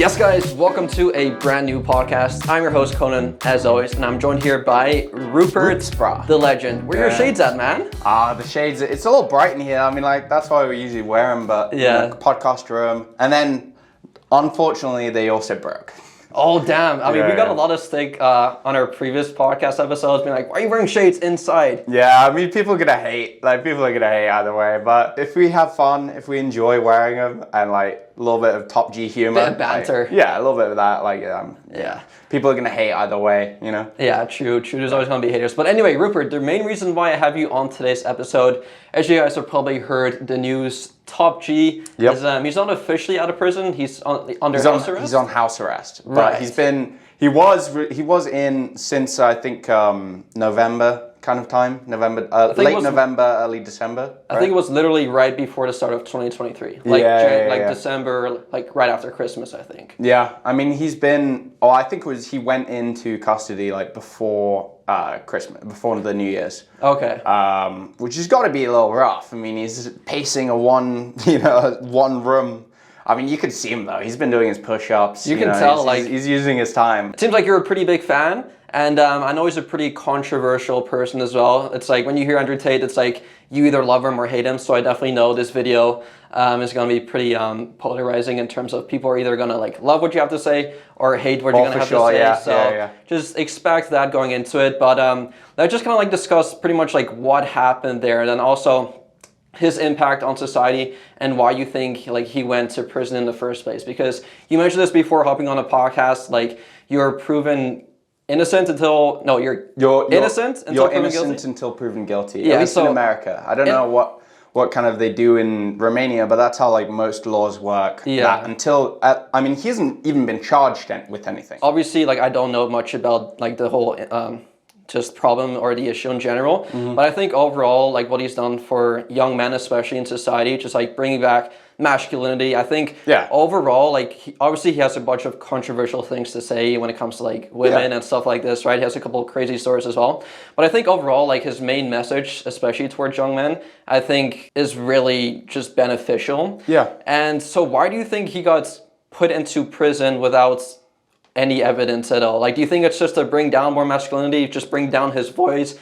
Yes, guys, welcome to a brand new podcast. I'm your host, Cohnan, as always, and I'm joined here by Rupert, the legend. Where are your shades at, man? The shades, it's a little bright in here. I mean, like, that's why we usually wear them, but, podcast room. And then, unfortunately, they also broke. Oh, damn. I mean, we got a lot of stick on our previous podcast episodes being like, why are you wearing shades inside? Yeah, I mean, people are gonna hate. Like, people are gonna hate either way. But if we have fun, if we enjoy wearing them, and, like, a little bit of top G humor. Bit of banter. Like, a little bit of that. Like, people are gonna hate either way, you know? Yeah, true. There's always gonna be haters. But anyway, Rupert, the main reason why I have you on today's episode, as you guys have probably heard the news, Top G is he's not officially out of prison. He's under house arrest. He's on house arrest, but he was in since I think November kind of time, late November, early December. Right? I think it was literally right before the start of 2023, December, like right after Christmas, I think. Yeah, I mean he went into custody like before Christmas, before the New Year's. Okay. Which has got to be a little rough. I mean, he's pacing a one room. I mean, you could see him though. He's been doing his push-ups. You can tell, he's using his time. It seems like you're a pretty big fan, and I know he's a pretty controversial person as well. It's like when you hear Andrew Tate, it's like you either love him or hate him. So I definitely know this video is going to be pretty polarizing in terms of people are either going to like love what you have to say or hate what you're going to have to say. Just expect that going into it. But let's just kind of like discuss pretty much like what happened there, and then also his impact on society and why you think like he went to prison in the first place. Because you mentioned this before hopping on a podcast, like you're proven innocent until you're innocent until proven guilty. Yeah, at least in America. I don't know what kind of they do in Romania, but that's how like most laws work. Yeah. I mean, he hasn't even been charged with anything. Obviously, like I don't know much about like the whole just problem or the issue in general, but I think overall, like what he's done for young men, especially in society, just like bringing back masculinity. I think overall, like obviously he has a bunch of controversial things to say when it comes to like women and stuff like this, right? He has a couple of crazy stories as well. But I think overall, like his main message, especially towards young men, I think is really just beneficial. Yeah. And so why do you think he got put into prison without any evidence at all? Like, do you think it's just to bring down more masculinity, just bring down his voice,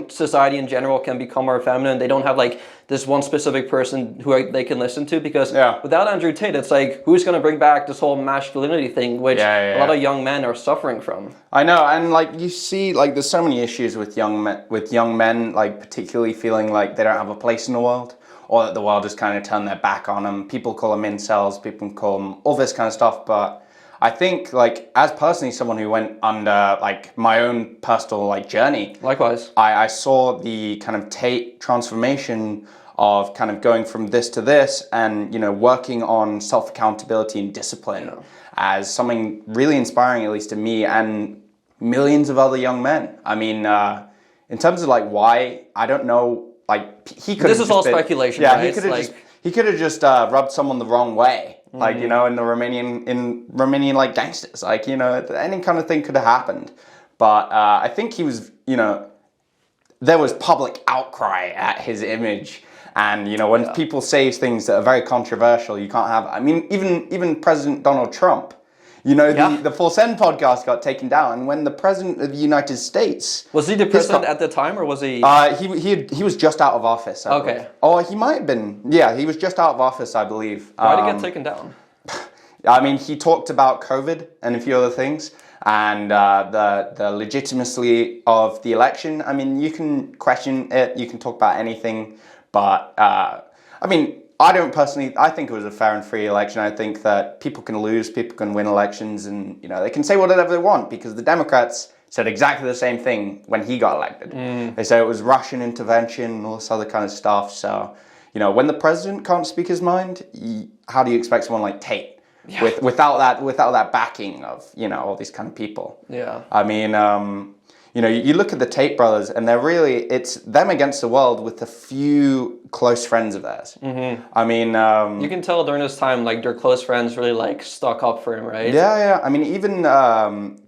society in general can become more feminine? They don't have like this one specific person who they can listen to, because without Andrew Tate, it's like, who's going to bring back this whole masculinity thing, which a lot of young men are suffering from? I know, and like you see, like there's so many issues with young men, like particularly feeling like they don't have a place in the world, or that the world just kind of turned their back on them. People call them incels, people call them all this kind of stuff, but I think, like, as personally someone who went under, like, my own personal, like, journey. Likewise. I saw the kind of Tate transformation of kind of going from this to this and, you know, working on self-accountability and discipline as something really inspiring, at least to me and millions of other young men. I mean, in terms of, like, why, I don't know, like, he could have This is all speculation, right? He could have just rubbed someone the wrong way. Like, you know, in Romanian like gangsters, like, you know, any kind of thing could have happened. But I think he was, you know, there was public outcry at his image. And, you know, when people say things that are very controversial, you can't have, I mean, even President Donald Trump, you know, the Full Send podcast got taken down. And when the President of the United States... Was he the president at the time, or was he... He was just out of office, I believe. Oh, he might have been. Yeah, he was just out of office, I believe. Why did he get taken down? I mean, he talked about COVID and a few other things. And the legitimacy of the election. I mean, you can question it. You can talk about anything. But, I mean... I think it was a fair and free election. I think that people can lose, people can win elections, and, you know, they can say whatever they want, because the Democrats said exactly the same thing when he got elected. They said it was Russian intervention and all this other kind of stuff. So, you know, when the president can't speak his mind, how do you expect someone like Tate without that backing of, you know, all these kind of people? Yeah. I mean, you know, you look at the Tate brothers, and it's them against the world with a few close friends of theirs. I mean... you can tell during this time, like, their close friends really, like, stuck up for him, right? Yeah. I mean, even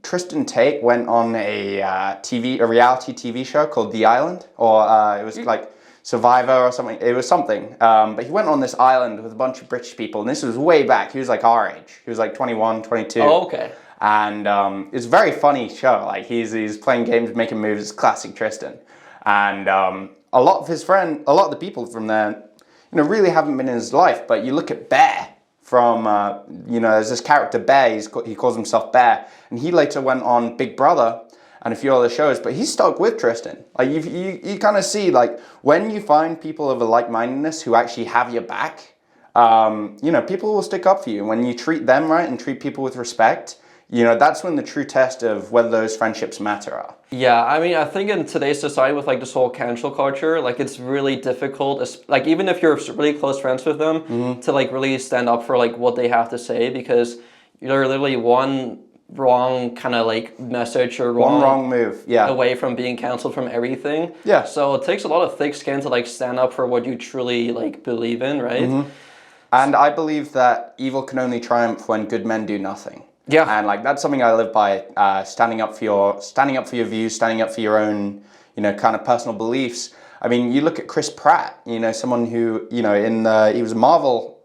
Tristan Tate went on a reality TV show called The Island, or it was like survivor or something. It was something. But he went on this island with a bunch of British people, and this was way back. He was like our age. He was like 21, 22. Oh, okay. And it's a very funny show. Like he's playing games, making moves, classic Tristan. And a lot of the people from there, really haven't been in his life. But you look at Bear from, there's this character Bear. He calls himself Bear, and he later went on Big Brother and a few other shows. But he's stuck with Tristan. Like you kind of see, like, when you find people of a like-mindedness who actually have your back, people will stick up for you. And when you treat them right and treat people with respect, that's when the true test of whether those friendships matter are. Yeah, I mean, I think in today's society with like this whole cancel culture, like it's really difficult, like even if you're really close friends with them, to like really stand up for like what they have to say, because you're literally one wrong kind of like message or wrong move, away from being canceled from everything. Yeah. So it takes a lot of thick skin to like stand up for what you truly like believe in, right? And I believe that evil can only triumph when good men do nothing. Yeah. And like that's something I live by, standing up for your views, standing up for your own, kind of personal beliefs. I mean, you look at Chris Pratt, someone who, he was a Marvel,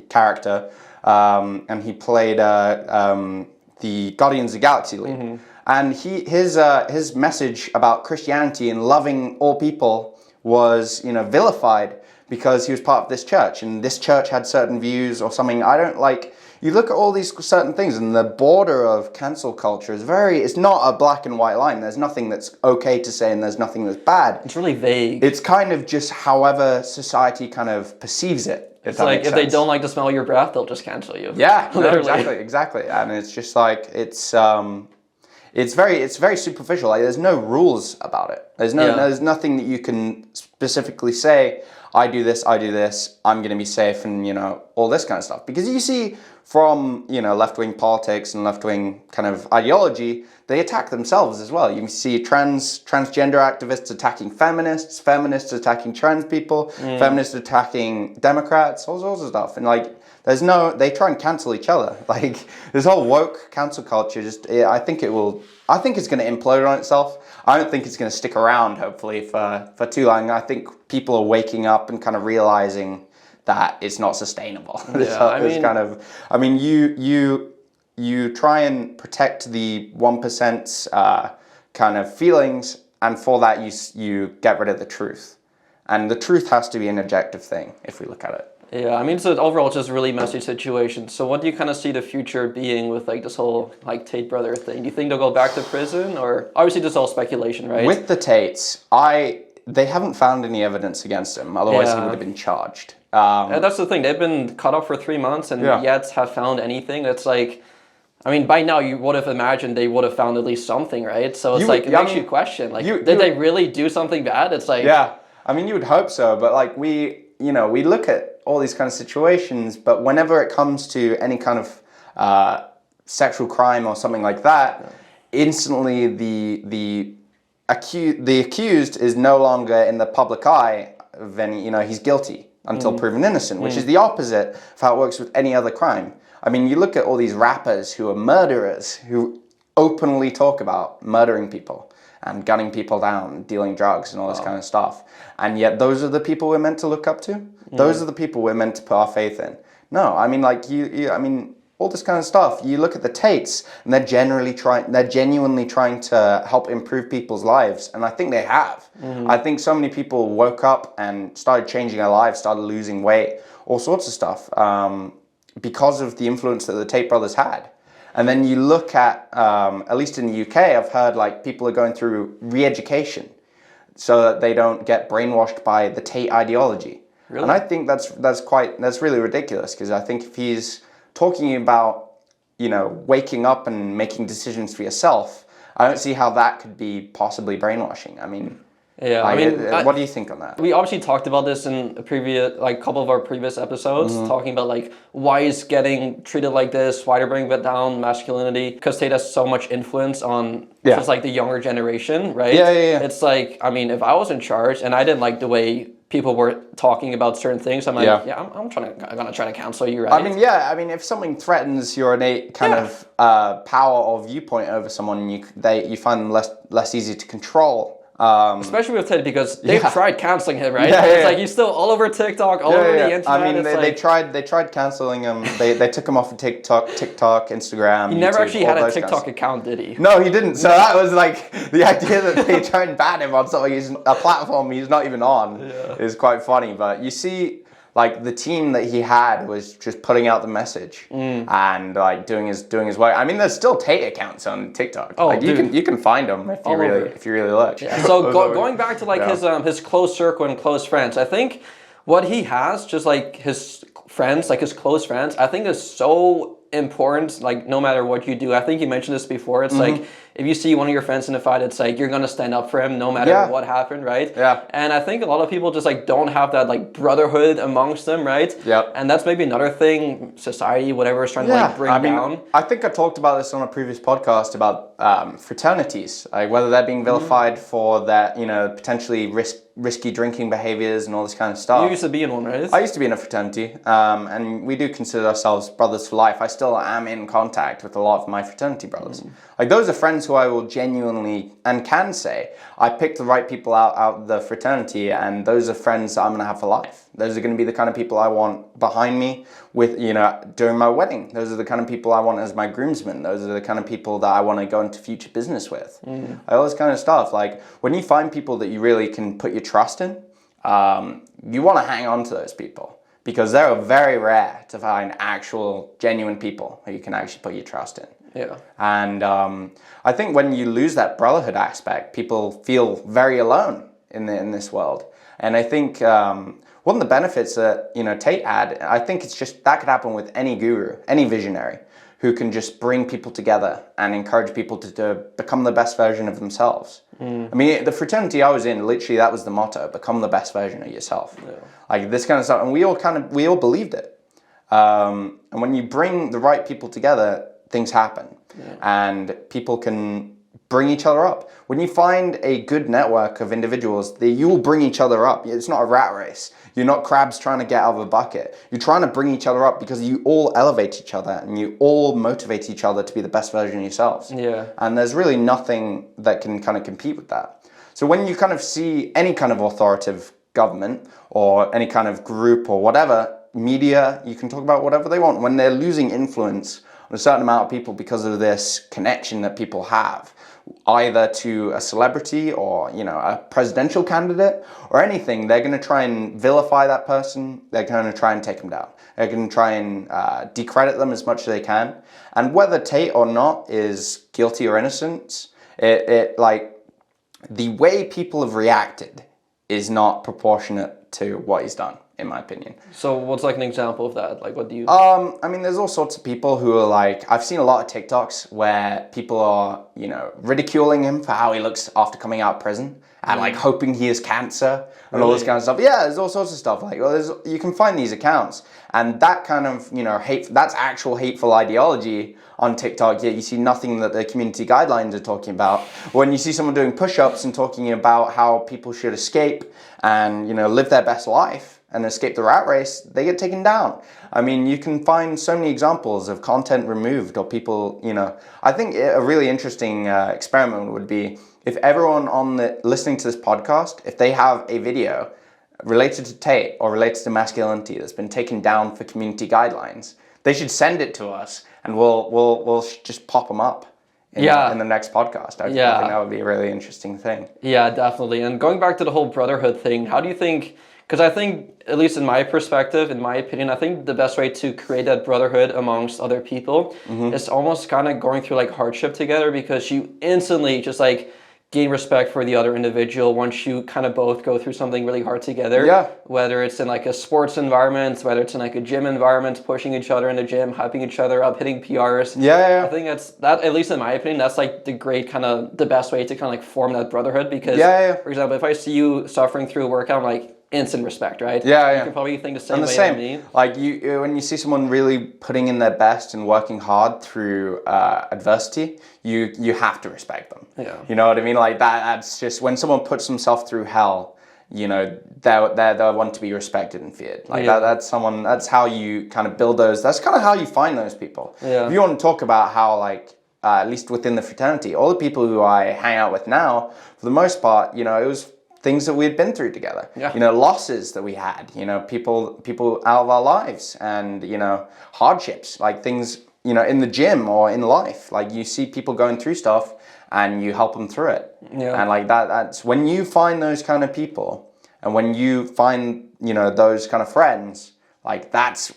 character, and he played the Guardians of the Galaxy League. And his message about Christianity and loving all people was, vilified because he was part of this church, and this church had certain views or something. I don't like. You look at all these certain things, and the border of cancel culture is it's not a black and white line. There's nothing that's okay to say, and there's nothing that's bad. It's really vague. It's kind of just however society kind of perceves it. It's like if they don't like the smell of your breath, they'll just cancel you. Yeah, no, exactly. And it's just like it's very superficial. Like there's no rules about it. There's nothing that you can specifically say. I do this, I'm going to be safe, and, all this kind of stuff. Because you see from, left-wing politics and left-wing kind of ideology, they attack themselves as well. You see transgender activists attacking feminists attacking trans people, feminists attacking Democrats, all sorts of stuff. And, like, they try and cancel each other. Like, this whole woke cancel culture, I think it's going to implode on itself. I don't think it's going to stick around, hopefully, for too long. I think people are waking up and kind of realizing that it's not sustainable. You try and protect the 1%'s kind of feelings, and for that you get rid of the truth. And the truth has to be an objective thing, if we look at it. Yeah, I mean, so overall, it's just a really messy situation. So what do you kind of see the future being with, like, this whole, like, Tate brother thing? Do you think they'll go back to prison? Or, obviously, this is all speculation, right? With the Tates, they haven't found any evidence against him. Otherwise, he would have been charged. That's the thing. They've been cut off for 3 months and yet have found anything. It's like, I mean, by now, you would have imagined they would have found at least something, right? So it's it makes you question, like, did they really do something bad? It's like... Yeah, I mean, you would hope so, but, like, we look at all these kind of situations, but whenever it comes to any kind of sexual crime or something like that, instantly the accused is no longer in the public eye of any, he's guilty until proven innocent, which is the opposite of how it works with any other crime. I mean, you look at all these rappers who are murderers, who openly talk about murdering people and gunning people down, dealing drugs and all this kind of stuff. And yet those are the people we're meant to look up to? Those are the people we're meant to put our faith in. No, I mean, like, all this kind of stuff. You look at the Tates, and they're genuinely trying to help improve people's lives. And I think they have. I think so many people woke up and started changing their lives, started losing weight, all sorts of stuff, because of the influence that the Tate brothers had. And then you look at least in the UK, I've heard, like, people are going through re-education so that they don't get brainwashed by the Tate ideology. Really? And I think that's really ridiculous, because I think if he's talking about, waking up and making decisions for yourself, I don't see how that could be possibly brainwashing. I mean, what do you think on that? We obviously talked about this in a previous, like, couple of our previous episodes, talking about, like, why he's getting treated like this, why they're bringing down masculinity, because Tate has so much influence on just, like, the younger generation, right? Yeah. It's like, I mean, if I was in charge and I didn't like the way people were talking about certain things, I'm like, I'm gonna try to cancel you, right? I mean, if something threatens your innate kind of power or viewpoint over someone, you find them less easy to control. Especially with Tate, because they've Yeah. tried canceling him, right? Yeah, It's yeah. like he's still all over TikTok, all over the internet. I mean, It's they like, tried canceling him. They took him off of TikTok, Instagram. he never YouTube, actually all had a those TikTok guys. account, did he? No, he didn't. So that was like the idea that they try and ban him on something. A platform he's not even on is quite funny. But you see, like the team that he had was just putting out the message and like doing his work. I mean, there's still Tate accounts on TikTok. Oh, like dude. you can find them if you really look. Yeah. So going back to like his close circle and close friends, I think what he has, just like his friends, like his close friends, I think is so important. Like no matter what you do, I think you mentioned this before. It's like if you see one of your friends in a fight, it's like you're gonna stand up for him no matter what happened, right? Yeah. And I think a lot of people just like don't have that like brotherhood amongst them, right? Yep. And that's maybe another thing society, whatever, is trying to like bring down. I think I talked about this on a previous podcast about fraternities, like whether they're being vilified for their, potentially risky drinking behaviors and all this kind of stuff. You used to be in one, right? I used to be in a fraternity, and we do consider ourselves brothers for life. I still am in contact with a lot of my fraternity brothers. Like those are friends who I will genuinely and can say I picked the right people out of the fraternity, and those are friends that I'm gonna have for life. Those are gonna be the kind of people I want behind me with, during my wedding. Those are the kind of people I want as my groomsmen. Those are the kind of people that I want to go into future business with. All this kind of stuff. Like when you find people that you really can put your trust in, you want to hang on to those people because they're very rare to find actual genuine people who you can actually put your trust in. Yeah. And I think when you lose that brotherhood aspect, people feel very alone in this world. And I think one of the benefits that Tate had, I think it's just that could happen with any guru, any visionary, who can just bring people together and encourage people to become the best version of themselves. I mean, the fraternity I was in, literally that was the motto: become the best version of yourself. Yeah. Like this kind of stuff, and we all believed it. And when you bring the right people together, things happen, and people can bring each other up. When you find a good network of individuals, you will bring each other up. It's not a rat race. You're not crabs trying to get out of a bucket. You're trying to bring each other up because you all elevate each other and you all motivate each other to be the best version of yourselves. Yeah. And there's really nothing that can kind of compete with that. So when you kind of see any kind of authoritative government or any kind of group or whatever, media, you can talk about whatever they want. When they're losing influence on a certain amount of people because of this connection that people have, either to a celebrity or a presidential candidate or anything, they're going to try and vilify that person. They're going to try and take them down. They're going to try and decredit them as much as they can. And whether Tate or not is guilty or innocent, it like the way people have reacted is not proportionate to what he's done, in my opinion. So what's like an example of that? Like what do you... I mean, there's all sorts of people who are like, I've seen a lot of TikToks where people are, ridiculing him for how he looks after coming out of prison and like hoping he has cancer and all this kind of stuff. Yeah, there's all sorts of stuff. Like, you can find these accounts and that kind of, that's actual hateful ideology on TikTok. Yet you see nothing that the community guidelines are talking about. When you see someone doing push-ups and talking about how people should escape and, live their best life and escape the rat race, they get taken down. I mean, you can find so many examples of content removed or people, I think a really interesting experiment would be if everyone listening to this podcast, if they have a video related to Tate or related to masculinity that's been taken down for community guidelines, they should send it to us and we'll just pop them up in the next podcast. I think that would be a really interesting thing. Yeah, definitely. And going back to the whole brotherhood thing, how do you think... Because I think, at least in my perspective, in my opinion, I think the best way to create that brotherhood amongst other people is almost kind of going through like hardship together, because you instantly just like gain respect for the other individual once you kind of both go through something really hard together. Yeah. Whether it's in like a sports environment, whether it's in like a gym environment, pushing each other in the gym, hyping each other up, hitting PRs. Yeah. I think that, at least in my opinion, that's like the best way to kind of like form that brotherhood, because, for example, if I see you suffering through a workout, I'm like, instant respect, right? Yeah. You can probably think the same way as me. Like when you see someone really putting in their best and working hard through adversity, you have to respect them. Yeah. You know what I mean? Like that's just when someone puts themselves through hell, they're one to be respected and feared. Like that's how you kind of build those. That's kind of how you find those people. Yeah. If you want to talk about how like at least within the fraternity, all the people who I hang out with now, for the most part, you know, it was things that we had been through together. Yeah. You know, losses that we had, you know, people out of our lives, and, you know, hardships, like things, you know, in the gym or in life. Like, you see people going through stuff and you help them through it. Yeah. And like that's when you find those kind of people, and when you find, you know, those kind of friends, like that's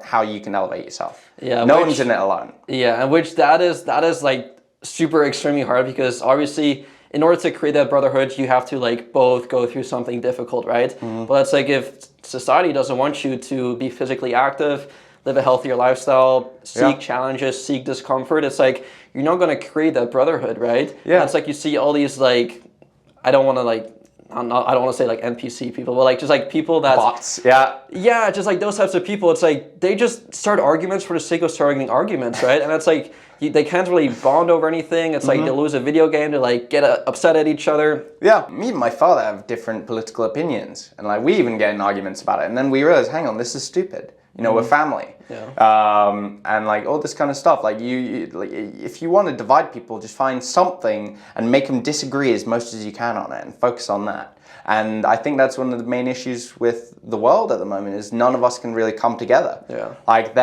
how you can elevate yourself. Yeah. No one's in it alone. Yeah, and which that is like super extremely hard, because obviously in order to create that brotherhood, you have to like both go through something difficult, right? Mm-hmm. But it's like, if society doesn't want you to be physically active, live a healthier lifestyle, seek challenges, seek discomfort, it's like you're not going to create that brotherhood, right? Yeah. And it's like you see all these like, I don't want to say like NPC people, but like just like people that Bots, yeah. Yeah, just like those types of people. It's like they just start arguments for the sake of starting arguments, right? And it's like they can't really bond over anything. It's like they lose a video game to like get upset at each other. Yeah, me and my father have different political opinions, and like we even get in arguments about it. And then we realize, hang on, this is stupid. You know, we're family. Yeah. And like all this kind of stuff. Like you like, if you want to divide people, just find something and make them disagree as much as you can on it, and focus on that. And I think that's one of the main issues with the world at the moment, is none of us can really come together. Yeah. Like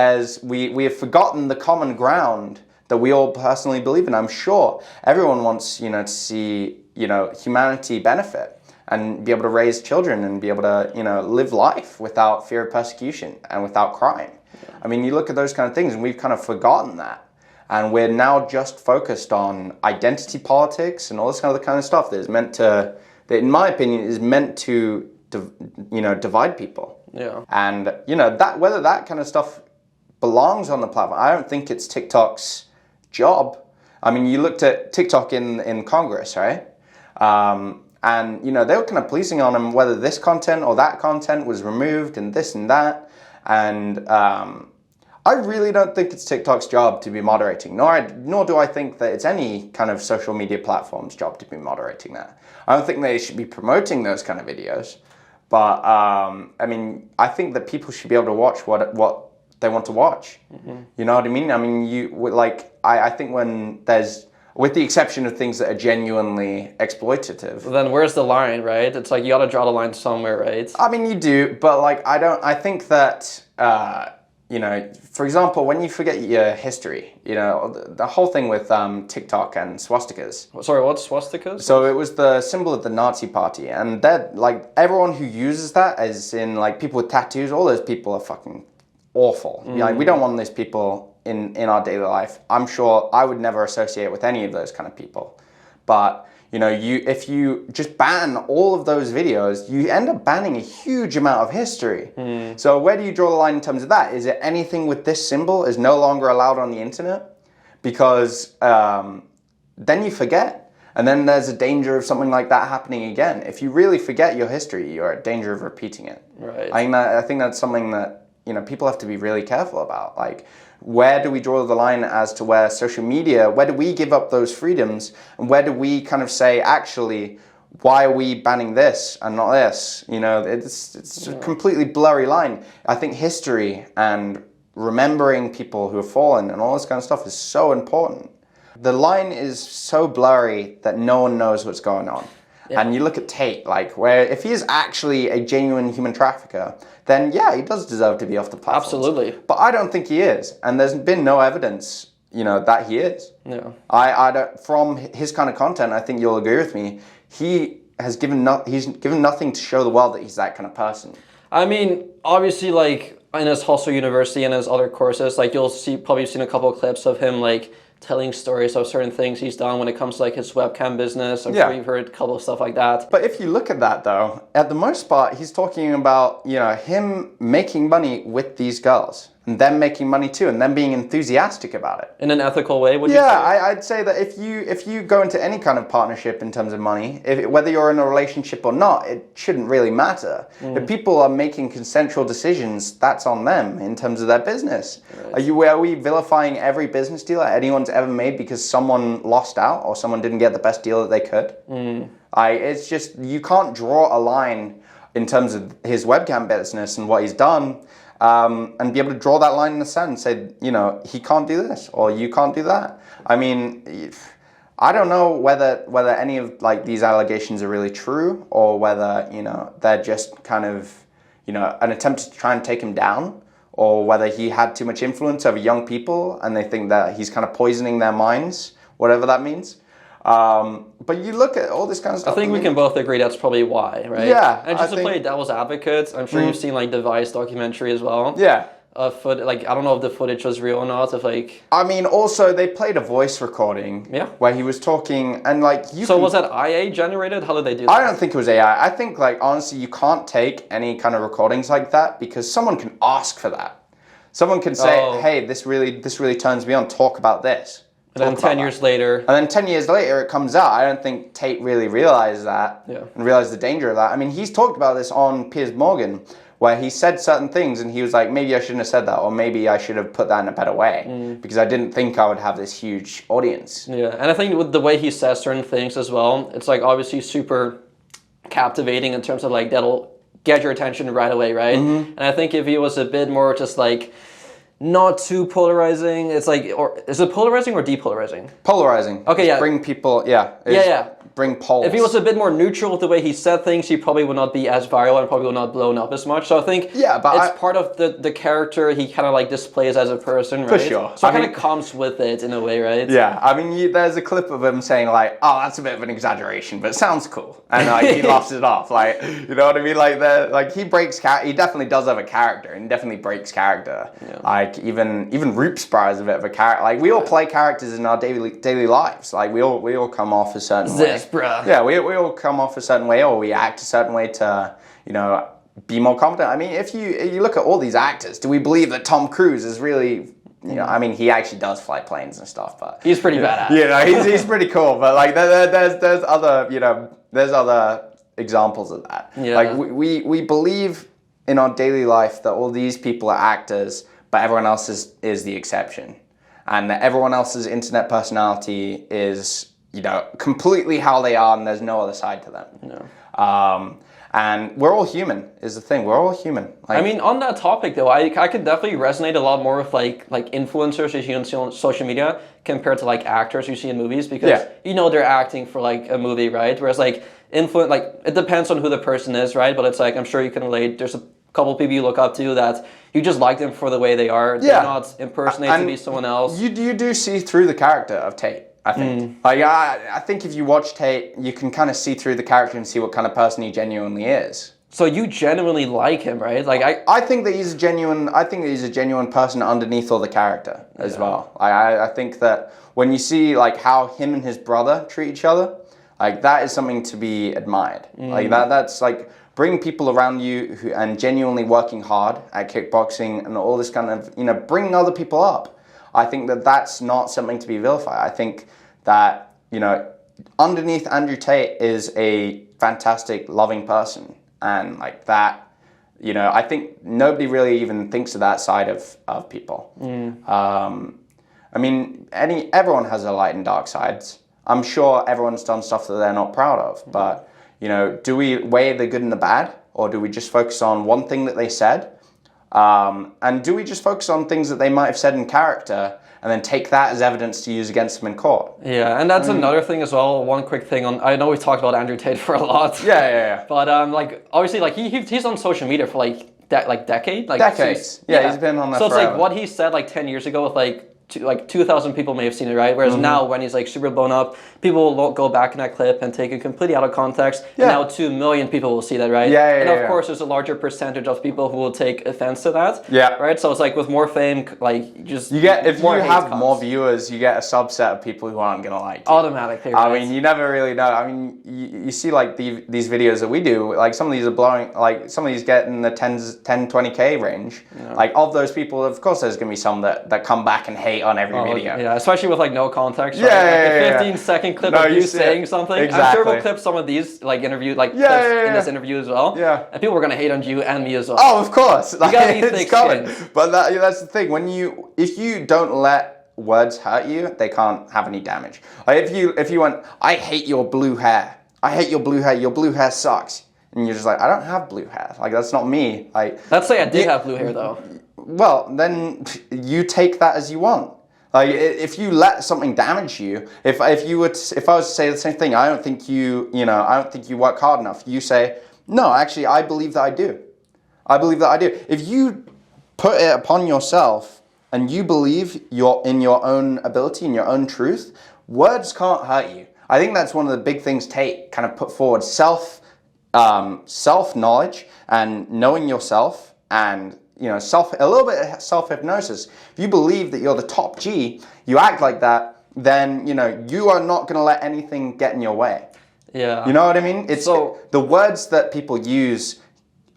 we have forgotten the common ground that we all personally believe in. I'm sure everyone wants, you know, to see, you know, humanity benefit and be able to raise children and be able to, you know, live life without fear of persecution and without crime. Yeah. I mean, you look at those kind of things and we've kind of forgotten that. And we're now just focused on identity politics and all this kind of stuff that is meant to, that in my opinion is meant to, you know, divide people. Yeah. And, you know, that whether that kind of stuff belongs on the platform, I don't think it's TikTok's job. I mean, you looked at TikTok in Congress, right? And, you know, they were kind of policing on them whether this content or that content was removed and this and that. And I really don't think it's TikTok's job to be moderating, nor do I think that it's any kind of social media platform's job to be moderating that. I don't think they should be promoting those kind of videos. But, I mean, I think that people should be able to watch what they want to watch. Mm-hmm. You know what I mean? I mean, I think when there's, with the exception of things that are genuinely exploitative. Well, then where's the line, right? It's like you gotta draw the line somewhere, right? I mean, you do, but like, I think that, you know, for example, when you forget your history, you know, the whole thing with TikTok and swastikas. Sorry, what's swastikas? So it was the symbol of the Nazi party, and that, like, everyone who uses that, as in, like, people with tattoos, all those people are fucking awful. Mm. Like, we don't want those people in our daily life. I'm sure I would never associate with any of those kind of people. But, you know, if you just ban all of those videos, you end up banning a huge amount of history. Mm. So where do you draw the line in terms of that? Is it anything with this symbol is no longer allowed on the internet? Because then you forget. And then there's a danger of something like that happening again. If you really forget your history, you're at danger of repeating it. Right. I think that's something that, you know, people have to be really careful about. Like, where do we draw the line as to where social media, where do we give up those freedoms, and where do we kind of say, actually, why are we banning this and not this? You know, it's a completely blurry line. I think history and remembering people who have fallen and all this kind of stuff is so important. The line is so blurry that no one knows what's going on. Yeah. And you look at Tate, like, where if he is actually a genuine human trafficker, then yeah, he does deserve to be off the platform. Absolutely. But I don't think he is, and there's been no evidence, you know, that he is. Yeah. I don't. From his kind of content, I think you'll agree with me. He's given nothing to show the world that he's that kind of person. I mean, obviously, like in his Hustle University and his other courses, like you'll probably seen a couple of clips of him like telling stories of certain things he's done when it comes to like his webcam business. I'm sure you've heard a couple of stuff like that. But if you look at that though, at the most part, he's talking about, you know, him making money with these girls and them making money too, and them being enthusiastic about it. In an ethical way, would you say? Yeah, I'd say that if you go into any kind of partnership in terms of money, whether you're in a relationship or not, it shouldn't really matter. If people are making consensual decisions, that's on them in terms of their business. Right. Are we vilifying every business deal that anyone's ever made because someone lost out or someone didn't get the best deal that they could? It's just, you can't draw a line in terms of his webcam business and what he's done and be able to draw that line in the sand and say, you know, he can't do this or you can't do that. I mean, I don't know whether any of like these allegations are really true or whether, you know, they're just kind of, you know, an attempt to try and take him down, or whether he had too much influence over young people and they think that he's kind of poisoning their minds, whatever that means. But you look at all this kind of stuff. I think we can both agree that's probably why, right? Yeah. And just to play devil's advocate, I'm sure you've seen like the Vice documentary as well. Yeah. Like I don't know if the footage was real or not. If like, I mean, also they played a voice recording. Yeah. Where he was talking and like you. So was that IA generated? How did they do that? I don't think it was AI. I think like honestly, you can't take any kind of recordings like that because someone can ask for that. Someone can say, "Hey, this really turns me on. Talk about this." And then 10 years later. And then 10 years later, it comes out. I don't think Tate really realized that and realized the danger of that. I mean, he's talked about this on Piers Morgan, where he said certain things and he was like, maybe I shouldn't have said that, or maybe I should have put that in a better way because I didn't think I would have this huge audience. Yeah, and I think with the way he says certain things as well, it's like obviously super captivating in terms of like that'll get your attention right away, right? And I think if he was a bit more just like, not too polarizing. It's like, or is it polarizing or depolarizing? Polarizing. Okay, just bring people, bring polls. If he was a bit more neutral with the way he said things, he probably would not be as viral and probably would not blown up as much. So I think it's part of the character he kind of like displays as a person, right? For sure. So it kind of comes with it in a way, right? Yeah, I mean, there's a clip of him saying like, "Oh, that's a bit of an exaggeration, but it sounds cool," and like he laughs it off. Like, you know what I mean? Like he breaks he definitely does have a character, and definitely breaks character. Yeah. Like even Roopspar is a bit of a character. Like we all play characters in our daily lives. Like we all come off a certain way. Bruh. Yeah, we all come off a certain way, or we act a certain way to, you know, be more confident. I mean, if you look at all these actors, do we believe that Tom Cruise is really, you know, I mean, he actually does fly planes and stuff, but he's pretty badass. You know, he's pretty cool. But like, there's other, you know, there's other examples of that. Yeah. Like we believe in our daily life that all these people are actors, but everyone else is the exception, and that everyone else's internet personality is, you know, completely how they are, and there's no other side to them. No. And we're all human, is the thing. We're all human. Like, I mean, on that topic, though, I could definitely resonate a lot more with like influencers you see on social media compared to like actors you see in movies, because you know they're acting for like a movie, right? Whereas like it depends on who the person is, right? But it's like, I'm sure you can relate. There's a couple people you look up to that you just like them for the way they are. They're not impersonating to be someone else. You do see through the character of Tate. I think. Like I think if you watch Tate, you can kind of see through the character and see what kind of person he genuinely is. So you genuinely like him, right? Like I think that he's a genuine person underneath all the character as well. I think that when you see like how him and his brother treat each other, like that is something to be admired. Like that's like bring people around you and genuinely working hard at kickboxing and all this kind of, you know, bringing other people up. I think that that's not something to be vilified. I think that, you know, underneath Andrew Tate is a fantastic, loving person. And like that, you know, I think nobody really even thinks of that side of people. I mean, everyone has a light and dark sides. I'm sure everyone's done stuff that they're not proud of. But, you know, do we weigh the good and the bad? Or do we just focus on one thing that they said? And do we just focus on things that they might have said in character and then take that as evidence to use against them in court? Yeah, and that's another thing as well. One quick thing I know we've talked about Andrew Tate for a lot. Yeah. But like obviously like he's on social media for like decades. Decades. He's been on there so forever. It's like what he said like 10 years ago with like 2,000 people may have seen it, right? Whereas now when he's like super blown up, people will go back in that clip and take it completely out of context. And now 2 million people will see that, right? And of course there's a larger percentage of people who will take offense to that. Right? So it's like with more fame, like if you have more viewers, you get a subset of people who aren't gonna like you. Automatically. Right? I mean, you never really know. I mean, you see like these videos that we do, like some of these are blowing, like some of these get in the 10, 20K range. Like of those people, of course there's gonna be some that come back and hate on every video. Yeah, especially with like no context. Right? Like a 15-second clip of you saying something. Exactly. I'm sure we'll clip some of these like interview clips in this interview as well. Yeah. And people are gonna hate on you and me as well. Oh, of course. You gotta be thick skinned. But that's the thing. If you don't let words hurt you, they can't have any damage. Like if you went, I hate your blue hair. I hate your blue hair. Your blue hair sucks. and you're just like, I don't have blue hair. Like, that's not me. Like, Let's say I did have blue hair though. well, then you take that as you want. Like, if you let something damage you, if I was to say the same thing, I don't think I don't think you work hard enough. You say, no, actually, I believe that I do. I believe that I do. If you put it upon yourself and you believe in your own ability, in your own truth, words can't hurt you. I think that's one of the big things Tate kind of put forward: self-knowledge and knowing yourself, and a little bit of self-hypnosis. If you believe that you're the top G, you act like that, then you are not going to let anything get in your way. Yeah. You know what I mean? The words that people use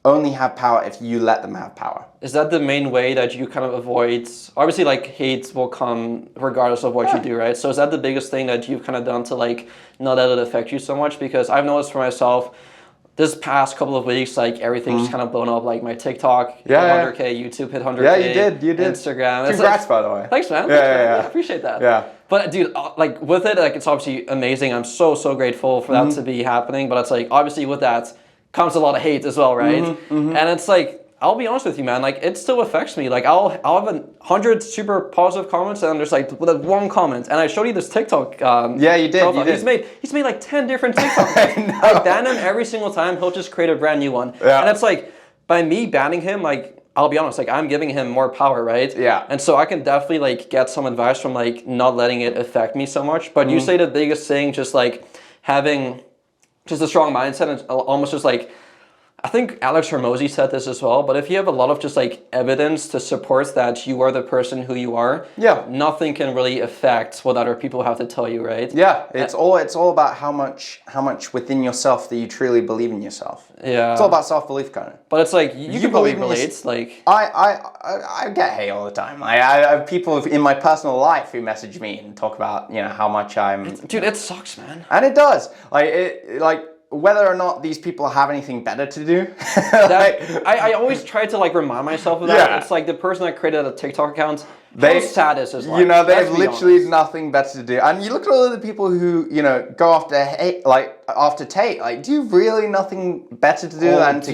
only have power if you let them have power. Is that the main way that you kind of avoid? Obviously, like, hate will come regardless of what you do, right? So is that the biggest thing that you've kind of done to like not let it affect you so much? Because I've noticed for myself, this past couple of weeks, like, everything's kind of blown up. Like, my TikTok hit 100K, YouTube hit 100K. Yeah, you did. Instagram. Congrats, by the way. Thanks, man. Yeah. I appreciate that. Yeah. But, dude, like, with it, like, it's obviously amazing. I'm so grateful for that to be happening. But it's like, obviously, with that comes a lot of hate as well, right? And it's like, I'll be honest with you, man. Like, it still affects me. Like, I'll have 100 super positive comments, and there's like one comment. And I showed you this TikTok. Yeah, you did. You did. He's made like 10 different TikToks. I ban him every single time. He'll just create a brand new one. Yeah. And it's like, by me banning him, like, I'll be honest, like, I'm giving him more power, right? Yeah. And so I can definitely like get some advice from like not letting it affect me so much. But you say the biggest thing, just like having just a strong mindset, and almost just like, I think Alex Hormozy said this as well, but if you have a lot of just like evidence to support that you are the person who you are, nothing can really affect what other people have to tell you, right? Yeah, it's all about how much within yourself that you truly believe in yourself. Yeah. It's all about self-belief, kind of. But it's like, you can probably relate, like... I get hate all the time. I have people in my personal life who message me and talk about, how much I'm... Dude, it sucks, man. And it does. Whether or not these people have anything better to do. I always try to like remind myself of that. Yeah. It's like the person that created a TikTok account, how sad is his life? They have literally nothing better to do. And you look at all of the people who, go after hate, after Tate. Like, do you really nothing better to do than to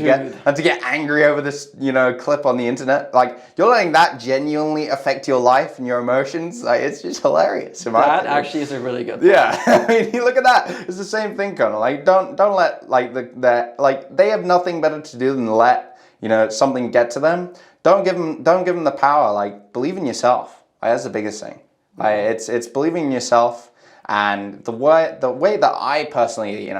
get angry over this, clip on the internet? Like, you're letting that genuinely affect your life and your emotions. Like, it's just hilarious. That actually is a really good point. Yeah, I mean, you look at that. It's the same thing, Cohnan. Like, don't let they have nothing better to do than let something get to them. Don't give them the power. Like, believe in yourself. That's the biggest thing. It's believing in yourself, and the way that I personally,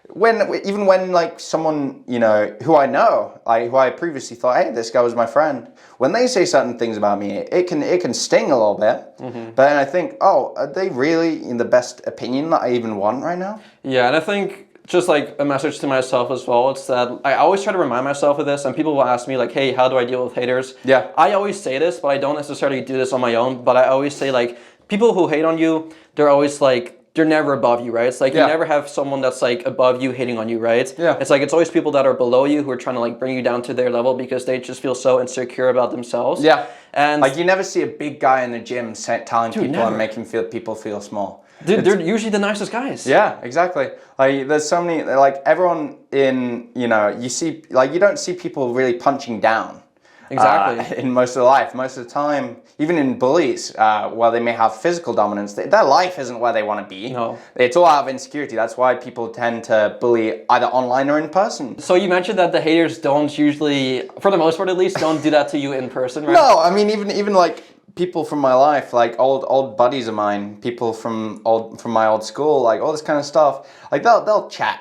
when like someone who I know, who I previously thought, hey, this guy was my friend, when they say certain things about me, it can sting a little bit. But then I think, oh, are they really in the best opinion that I even want right now? Yeah, and I think, just like a message to myself as well, it's that I always try to remind myself of this, and people will ask me like, hey, how do I deal with haters? Yeah. I always say this, but I don't necessarily do this on my own, but I always say, like, people who hate on you, they're always like, they're never above you, right? It's like, you never have someone that's like above you hating on you, right? Yeah. It's like, it's always people that are below you who are trying to like bring you down to their level because they just feel so insecure about themselves. Yeah. And like, you never see a big guy in the gym telling people never. and making people feel small. Dude, they're usually the nicest guys. Yeah, exactly. Like, there's so many, like, everyone in, you see, like, you don't see people really punching down. Exactly. In most of life. Most of the time, even in bullies, while they may have physical dominance, their life isn't where they want to be. No. It's all out of insecurity. That's why people tend to bully either online or in person. So you mentioned that the haters don't usually, for the most part at least, don't do that to you in person, right? No, I mean, even like, people from my life, like old buddies of mine, people from my old school, like all this kind of stuff, like they'll chat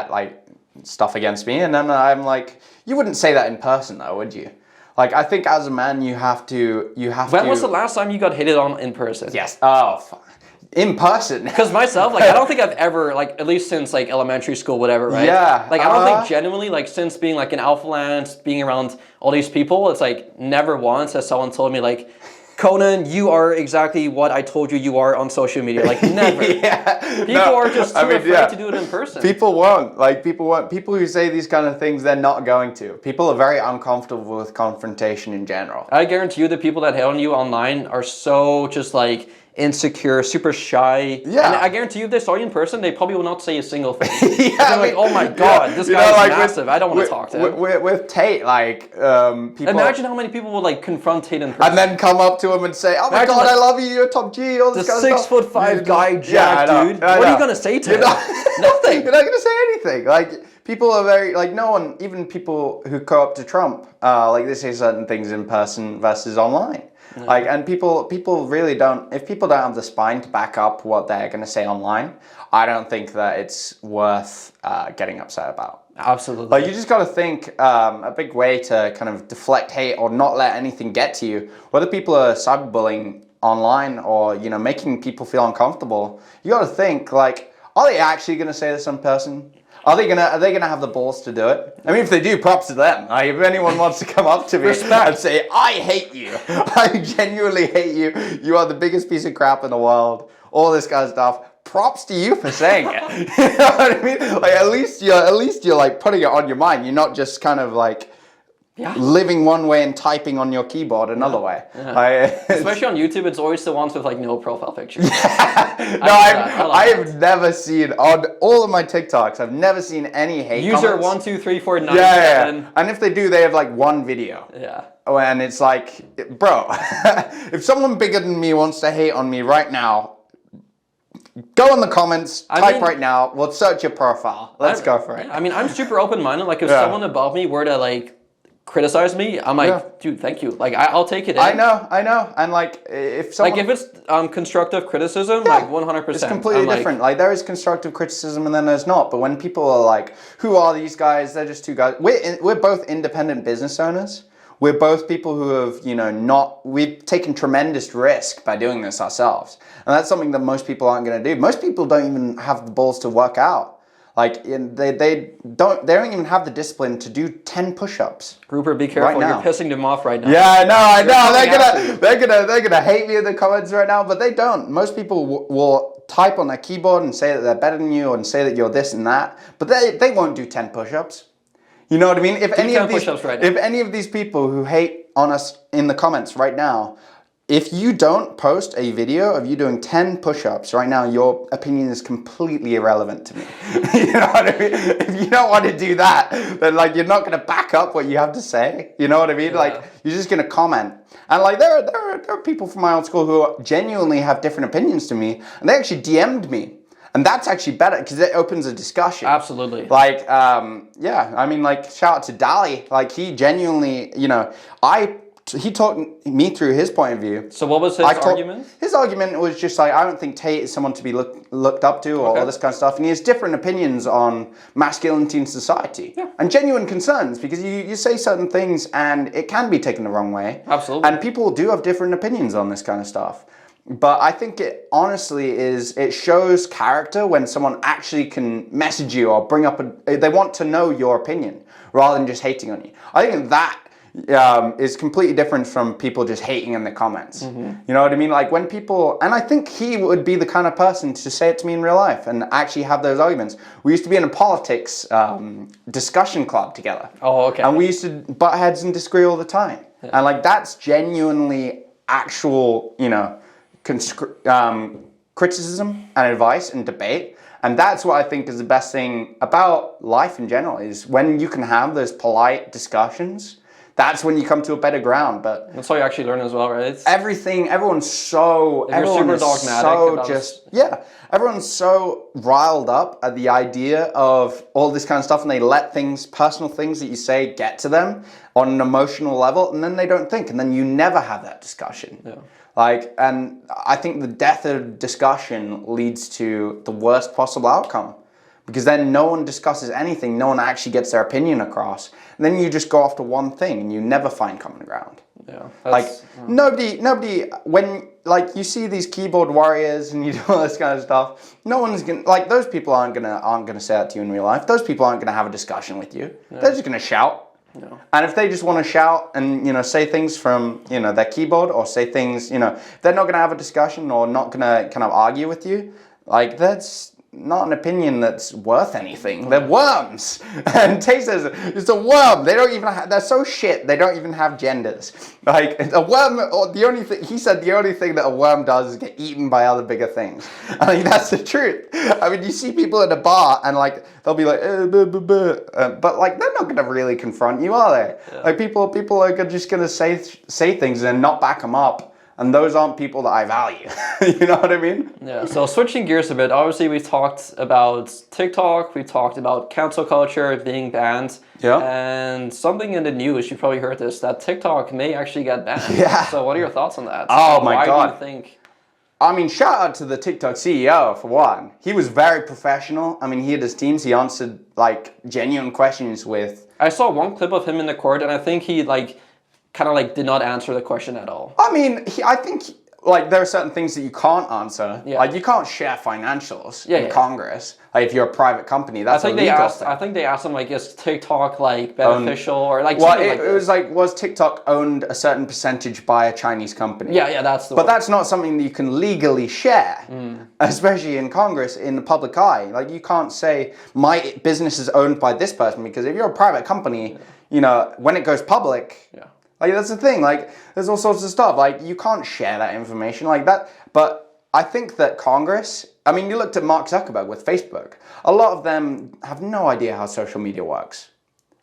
like stuff against me, and then I'm like, you wouldn't say that in person though, would you? Like, I think as a man you have to. When was the last time you got hated on in person? Yes. Oh, fuck. In person. Because myself, like, I don't think I've ever, like, at least since like elementary school, whatever, right? Yeah. Like, I don't think genuinely, like, since being like an alpha lance, being around all these people, it's like never once has someone told me like, Cohnan, you are exactly what I told you are on social media. Like, never. People are just too afraid to do it in person. People won't. Like, people who say these kind of things, they're not going to. People are very uncomfortable with confrontation in general. I guarantee you the people that hate on you online are so just like insecure, super shy. Yeah. And I guarantee you, if they saw you in person, they probably will not say a single thing. Yeah, they're like, oh my god, this guy is like massive. I don't want to talk to him. With Tate, like people. Imagine how many people would like confront Tate in person. And then come up to him and say, "Oh my God, I love you. You're top G." All this the kind of stuff. 6'5" guy, Jack, dude. What are you gonna say to him? Nothing. You're not gonna say anything. Like people are very like no one. Even people who go up to Trump, like they say certain things in person versus online. Yeah. Like and people really don't. If people don't have the spine to back up what they're gonna say online, I don't think that it's worth getting upset about. Absolutely. Like you just got to think a big way to kind of deflect hate or not let anything get to you. Whether people are cyberbullying online or making people feel uncomfortable, you got to think like, are they actually going to say this in person? Are they gonna have the balls to do it? I mean, if they do, props to them. Like, if anyone wants to come up to me and say, "I hate you. I genuinely hate you. You are the biggest piece of crap in the world," all this kind of stuff. Props to you for saying it. You know what I mean? Like at least you're like putting it on your mind. You're not just kind of like living one way and typing on your keyboard another way. Yeah. Especially on YouTube, it's always the ones with like no profile picture. I have never seen on all of my TikToks. I've never seen any hate. User comments. 12349. Yeah. And if they do, they have like one video. Yeah. And it's like, bro, if someone bigger than me wants to hate on me right now, go in the comments, type right now, we'll search your profile. Let's go for it. I mean, I'm super open-minded. Like, if someone above me were to, like, criticize me, I'm like, dude, thank you. Like, I'll take it in. I know. And, like, if someone... Like, if it's constructive criticism, like, 100%. It's completely different. Like, there is constructive criticism and then there's not. But when people are like, who are these guys? They're just two guys. We're both independent business owners. We're both people who have, we've taken tremendous risk by doing this ourselves. And that's something that most people aren't going to do. Most people don't even have the balls to work out. Like, they don't even have the discipline to do 10 push-ups. Grouper, be careful. You're pissing them off right now. Yeah, I know. They're gonna hate me in the comments right now, but they don't. Most people will type on their keyboard and say that they're better than you and say that you're this and that, but they won't do 10 push-ups. You know what I mean? If any of these people who hate on us in the comments right now, if you don't post a video of you doing 10 push-ups right now, your opinion is completely irrelevant to me. You know what I mean? If you don't want to do that, then like you're not going to back up what you have to say. You know what I mean? Yeah. Like you're just going to comment. And like there are people from my old school who genuinely have different opinions to me, and they actually DM'd me. And that's actually better because it opens a discussion. Absolutely. Like, I mean, like, shout out to Dali. Like, he genuinely, he talked me through his point of view. So what was his argument? His argument was just like, I don't think Tate is someone to be looked up to or all this kind of stuff. And he has different opinions on masculinity in society. Yeah. And genuine concerns because you say certain things and it can be taken the wrong way. Absolutely. And people do have different opinions on this kind of stuff. But I think it honestly it shows character when someone actually can message you or bring up they want to know your opinion rather than just hating on you. I think that is completely different from people just hating in the comments. Mm-hmm. You know what I mean? Like when people, and I think he would be the kind of person to say it to me in real life and actually have those arguments. We used to be in a politics discussion club together. Oh, okay. And we used to butt heads and disagree all the time. Yeah. And like that's genuinely actual, criticism and advice and debate. And that's what I think is the best thing about life in general is when you can have those polite discussions, that's when you come to a better ground. But that's how you actually learn as well, right? Everyone's so everyone's so riled up at the idea of all this kind of stuff and they let personal things that you say get to them on an emotional level and then they don't think and then you never have that discussion. Yeah. And I think the death of discussion leads to the worst possible outcome because then no one discusses anything, no one actually gets their opinion across. And then you just go off to one thing and you never find common ground. Yeah. Nobody, when you see these keyboard warriors and you do all this kind of stuff, no one's gonna, those people aren't gonna say that to you in real life. Those people aren't gonna have a discussion with you. Yeah. They're just gonna shout. No. And if they just want to shout and say things from their keyboard or say things they're not going to have a discussion or not going to kind of argue with you, that's not an opinion that's worth anything. They're worms. And Tate says it's a worm. They don't even have, they're so shit. They don't even have genders. Like a worm, or the only thing he said, the only thing that a worm does is get eaten by other bigger things. I mean, that's the truth. I mean, you see people at a bar and like they'll be like, but like they're not gonna really confront you, are they? Yeah. Like people are just gonna say things and not back them up. And those aren't people that I value. You know what I mean? Yeah, so switching gears a bit, obviously we talked about TikTok, we talked about cancel culture being banned. Yeah. And something in the news, you probably heard this, that TikTok may actually get banned. Yeah. So what are your thoughts on that? Oh my God. Why do you think? I mean, shout out to the TikTok CEO for one. He was very professional. I mean, he had his teams, he answered like genuine questions with... I saw one clip of him in the court and I think he kind of did not answer the question at all. I mean, I think like there are certain things that you can't answer. Yeah. Like you can't share financials in Congress. Like if you're a private company, that's a legal thing. I think they asked him is TikTok beneficial or like. Well, it was was TikTok owned a certain percentage by a Chinese company? Yeah, that's the. But that's not something that you can legally share, especially in Congress in the public eye. Like you can't say my business is owned by this person because if you're a private company, you know when it goes public. Yeah. Like, that's the thing, like, there's all sorts of stuff, like, you can't share that information like that, but I think that Congress, I mean, you looked at Mark Zuckerberg with Facebook, a lot of them have no idea how social media works,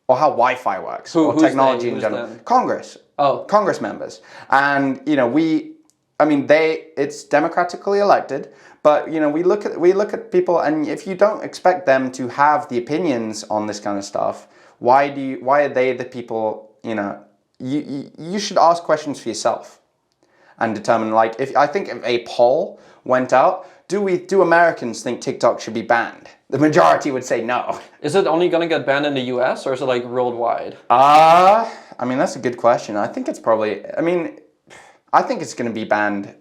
or how Wi-Fi works, or technology in general. Congress. Oh. Congress members. And, you know, it's democratically elected, but, you know, we look at people, and if you don't expect them to have the opinions on this kind of stuff, why are they the people, you know, you should ask questions for yourself and determine, like, if a poll went out, do Americans think TikTok should be banned? The majority would say no. Is it only going to get banned in the US or is it like worldwide? I mean, that's a good question. I think it's probably, I think it's going to be banned,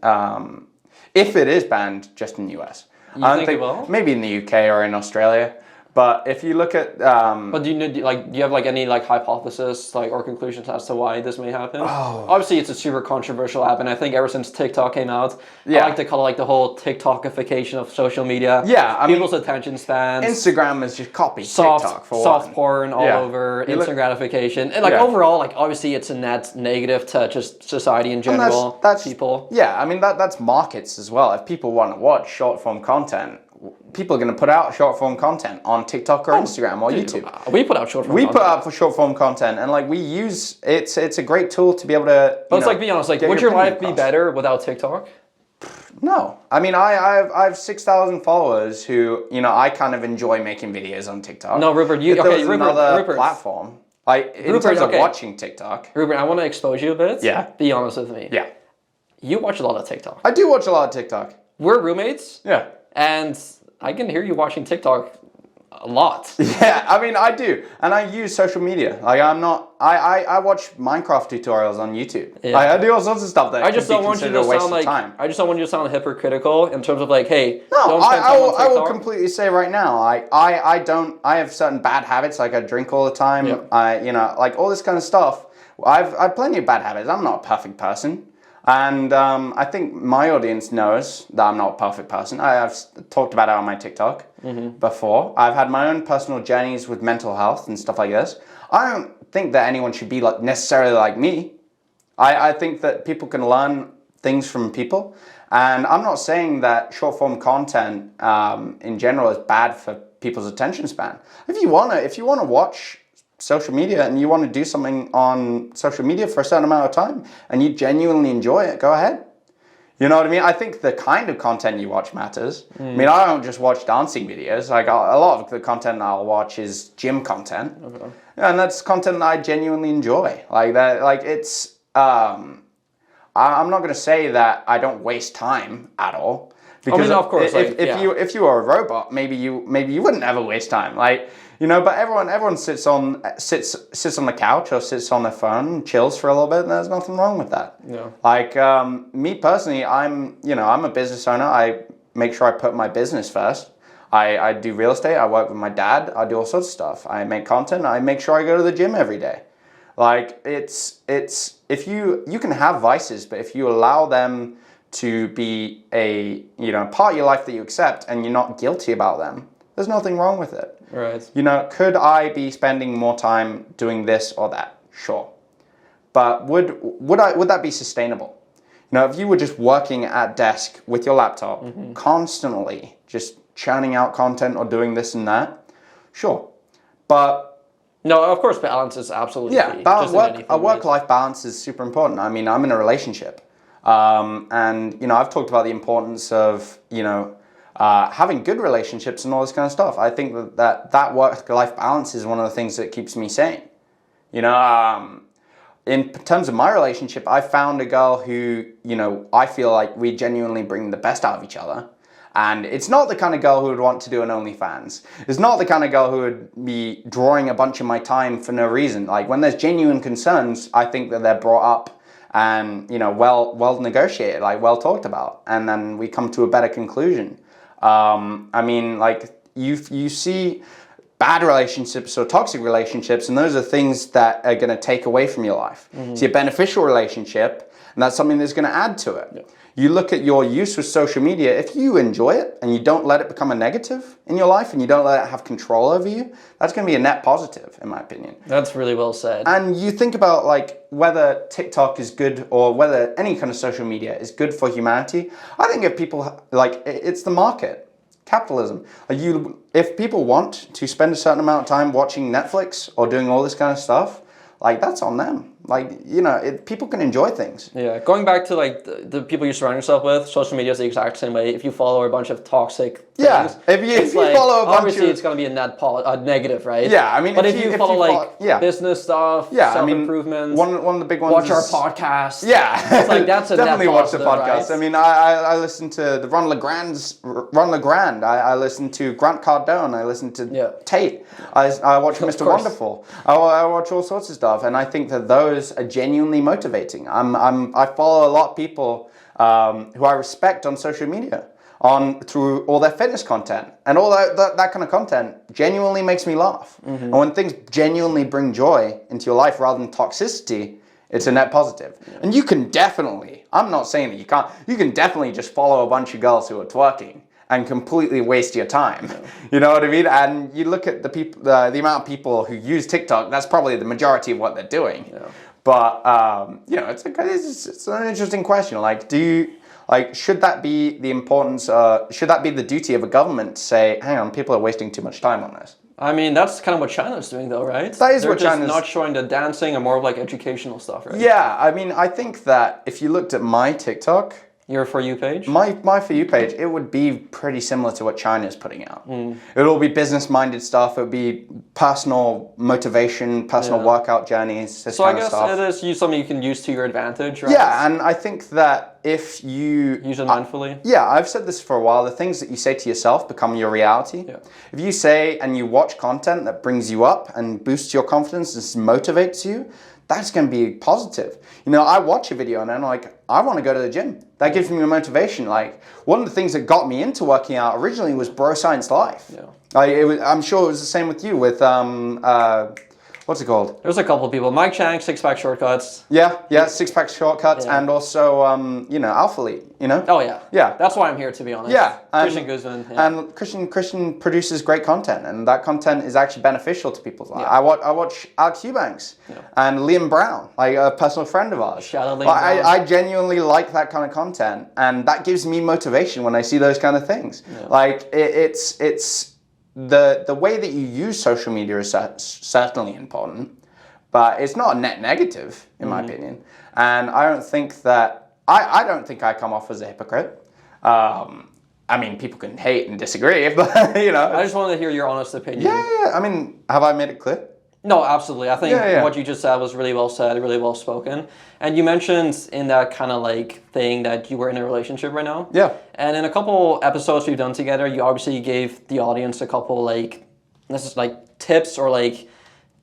if it is banned, just in the US. I don't think it will? Maybe in the UK or in Australia. But if you look at... but do you have any hypothesis or conclusions as to why this may happen? Oh. Obviously, it's a super controversial app, and I think ever since TikTok came out, I like to call it the whole TikTokification of social media. Yeah, people's attention spans. Instagram is just copied TikTok for soft porn all over, instant gratification. And overall, obviously it's a net negative to just society in general, that's people. Yeah, I mean, that's markets as well. If people want to watch short-form content, people are going to put out short-form content on TikTok or Instagram or YouTube. We put out short-form content. We put out for short-form content, and we use it's a great tool to be able to. But it's be honest, would your life be better without TikTok? No, I mean I have 6,000 followers who I kind of enjoy making videos on TikTok. No, Rupert, Rupert platform in terms of watching TikTok. Rupert, I want to expose you a bit. Yeah. Be honest with me. Yeah. You watch a lot of TikTok. I do watch a lot of TikTok. We're roommates. Yeah. And I can hear you watching TikTok a lot. Yeah, I mean, I do. And I use social media. I watch Minecraft tutorials on YouTube. Yeah. I do all sorts of stuff that I just don't want you to sound I just don't want you to sound hypocritical in terms of hey, no, don't spend time on TikTok. I will completely say right now, I have certain bad habits, I drink all the time. Yep. All this kind of stuff. I've plenty of bad habits. I'm not a perfect person. And I think my audience knows that I'm not a perfect person. I've talked about it on my TikTok before. I've had my own personal journeys with mental health and stuff like this. I don't think that anyone should be necessarily like me. I think that people can learn things from people. And I'm not saying that short-form content in general is bad for people's attention span. If you wanna watch social media and you want to do something on social media for a certain amount of time and you genuinely enjoy it, go ahead. You know what I mean? I think the kind of content you watch matters. I mean, I don't just watch dancing videos. A lot of the content I'll watch is gym content. Okay. And that's content that I genuinely enjoy. It's I'm not going to say that I don't waste time at all. Because of course, if you were a robot, maybe you wouldn't ever waste time. But everyone sits on the couch or sits on their phone and chills for a little bit, and there's nothing wrong with that. Yeah. Me personally, I'm a business owner. I make sure I put my business first. I do real estate. I work with my dad. I do all sorts of stuff. I make content. I make sure I go to the gym every day. It's if you can have vices, but if you allow them to be a, part of your life that you accept and you're not guilty about them, there's nothing wrong with it. Right. Could I be spending more time doing this or that? Sure. But would that be sustainable? If you were just working at desk with your laptop, constantly just churning out content or doing this and that, sure. But no, of course, balance is absolutely key. A work-life balance is super important. I mean, I'm in a relationship, and I've talked about the importance of having good relationships and all this kind of stuff. I think that work-life balance is one of the things that keeps me sane. In terms of my relationship, I found a girl who, I feel like we genuinely bring the best out of each other. And it's not the kind of girl who would want to do an OnlyFans. It's not the kind of girl who would be drawing a bunch of my time for no reason. Like, when there's genuine concerns, I think that they're brought up and, well negotiated, like well talked about. And then we come to a better conclusion. You see bad relationships or toxic relationships, and those are things that are going to take away from your life. See a beneficial relationship, and that's something that's going to add to it. Yeah. You look at your use of social media, if you enjoy it and you don't let it become a negative in your life and you don't let it have control over you, that's going to be a net positive, in my opinion. That's really well said. And you think about whether TikTok is good or whether any kind of social media is good for humanity. I think if people, it's the market. Capitalism. If people want to spend a certain amount of time watching Netflix or doing all this kind of stuff, that's on them. People can enjoy things. Yeah, going back to the people you surround yourself with, social media is the exact same way. If you follow a bunch of toxic things, if you follow a bunch obviously it's going to be a negative, right? Yeah, I mean, but if you follow business stuff, self-improvements, one of the big ones. Watch our podcast. Yeah, it's that's a definitely net watch positive, the podcast. Right? I mean, I listen to the Ron LeGrand. I listen to Grant Cardone. I listen to Tate. I watch Mr. Wonderful. I watch all sorts of stuff, and I think that those are genuinely motivating. I follow a lot of people who I respect on social media through all their fitness content, and all that kind of content genuinely makes me laugh. And when things genuinely bring joy into your life rather than toxicity, it's a net positive. And you can definitely, I'm not saying that you can't, you can definitely just follow a bunch of girls who are twerking and completely waste your time. You know what I mean? And you look at the amount of people who use TikTok, that's probably the majority of what they're doing. Yeah. But it's an interesting question. Should that be the importance? Should that be the duty of a government to say, hang on, people are wasting too much time on this? I mean, that's kind of what China's doing, though, right? That is what China's... They're just not showing the dancing and more of educational stuff, right? Yeah, I mean, I think that if you looked at my TikTok... Your For You page? My For You page, it would be pretty similar to what China's putting out. It would all be business-minded stuff. It would be personal motivation, personal workout journeys, this kind of stuff. So I guess it is something you can use to your advantage, right? Yeah, and I think that if you... Use it mindfully? Yeah, I've said this for a while. The things that you say to yourself become your reality. Yeah. If you say and you watch content that brings you up and boosts your confidence and motivates you, that's going to be positive. I watch a video and I'm I want to go to the gym. That gives me a motivation. One of the things that got me into working out originally was Bro Science Life. Yeah. I'm sure it was the same with you with, what's it called? There's a couple of people. Mike Chang, Six Pack Shortcuts. Yeah, Six Pack Shortcuts, and also, Alpha Elite, Oh, yeah. Yeah. That's why I'm here, to be honest. Yeah. Christian Guzman. Yeah. And Christian produces great content, and that content is actually beneficial to people's lives. Yeah. I watch Alex Eubanks and Liam Brown, a personal friend of ours. Shout out Liam Brown. I genuinely like that kind of content, and that gives me motivation when I see those kind of things. Yeah. It's the way that you use social media is certainly important, but it's not a net negative, in my opinion. And I don't think that, I don't think I come off as a hypocrite. I mean, people can hate and disagree, but, I just wanted to hear your honest opinion. Yeah. I mean, have I made it clear? No, absolutely. I think what you just said was really well said, really well spoken. And you mentioned in that kind of thing that you were in a relationship right now. Yeah. And in a couple episodes we've done together, you obviously gave the audience a couple tips or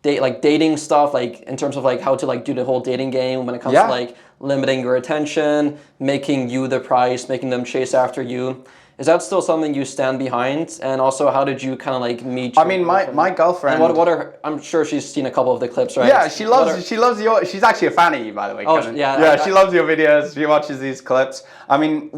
dating stuff, in terms of how to do the whole dating game when it comes to limiting your attention, making you the prize, making them chase after you. Is that still something you stand behind? And also, how did you kind of like meet? I mean, my girlfriend. And what are? I'm sure she's seen a couple of the clips, right? Yeah, she loves your. She's actually a fan of you, by the way. Oh, Conan. yeah. She loves your videos. She watches these clips. I mean,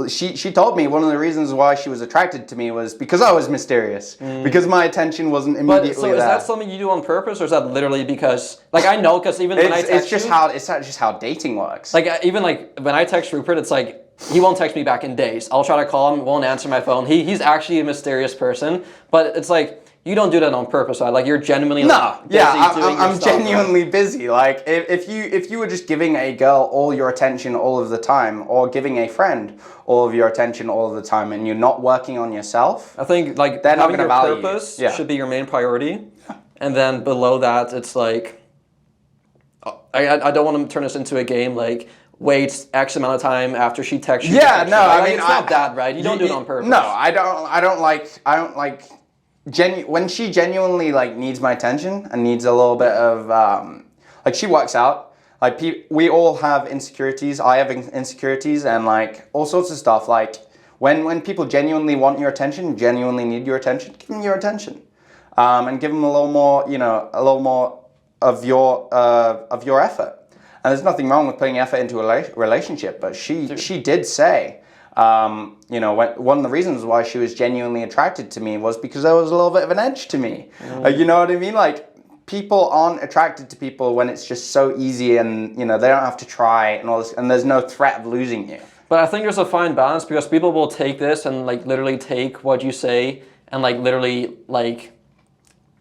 she told me one of the reasons why she was attracted to me was because I was mysterious, because my attention wasn't immediately so there. is that something you do on purpose, or is that literally because, like, I know because even when I text it's just how dating works. like even like when I text Rupert, it's like he won't text me back in days. I'll try to call him, won't answer my phone. He's actually a mysterious person, but it's like you don't do that on purpose, right? Like you're genuinely busy doing your I'm stuff, genuinely busy. Like if you were just giving a girl all your attention all of the time, or giving a friend all of your attention all of the time, and you're not working on yourself, I think like they're not having gonna your value you. purpose Yeah. should be your main priority, and then below that, it's like I don't want to turn this into a game like. Waits X amount of time after she texts you. Yeah, no, I I mean it's not that, right? You don't do it on purpose. No, I don't like when she genuinely like needs my attention and needs a little bit of like she works out. Like we all have insecurities. I have insecurities and like all sorts of stuff. Like when people genuinely want your attention, genuinely need your attention, give them your attention, and give them a little more, a little more of your effort. And there's nothing wrong with putting effort into a relationship, but she did say, one of the reasons why she was genuinely attracted to me was because there was a little bit of an edge to me. You know what I mean? Like, people aren't attracted to people when it's just so easy and, they don't have to try and all this, and there's no threat of losing you. But I think there's a fine balance because people will take this and, like, literally take what you say and, like, literally, like...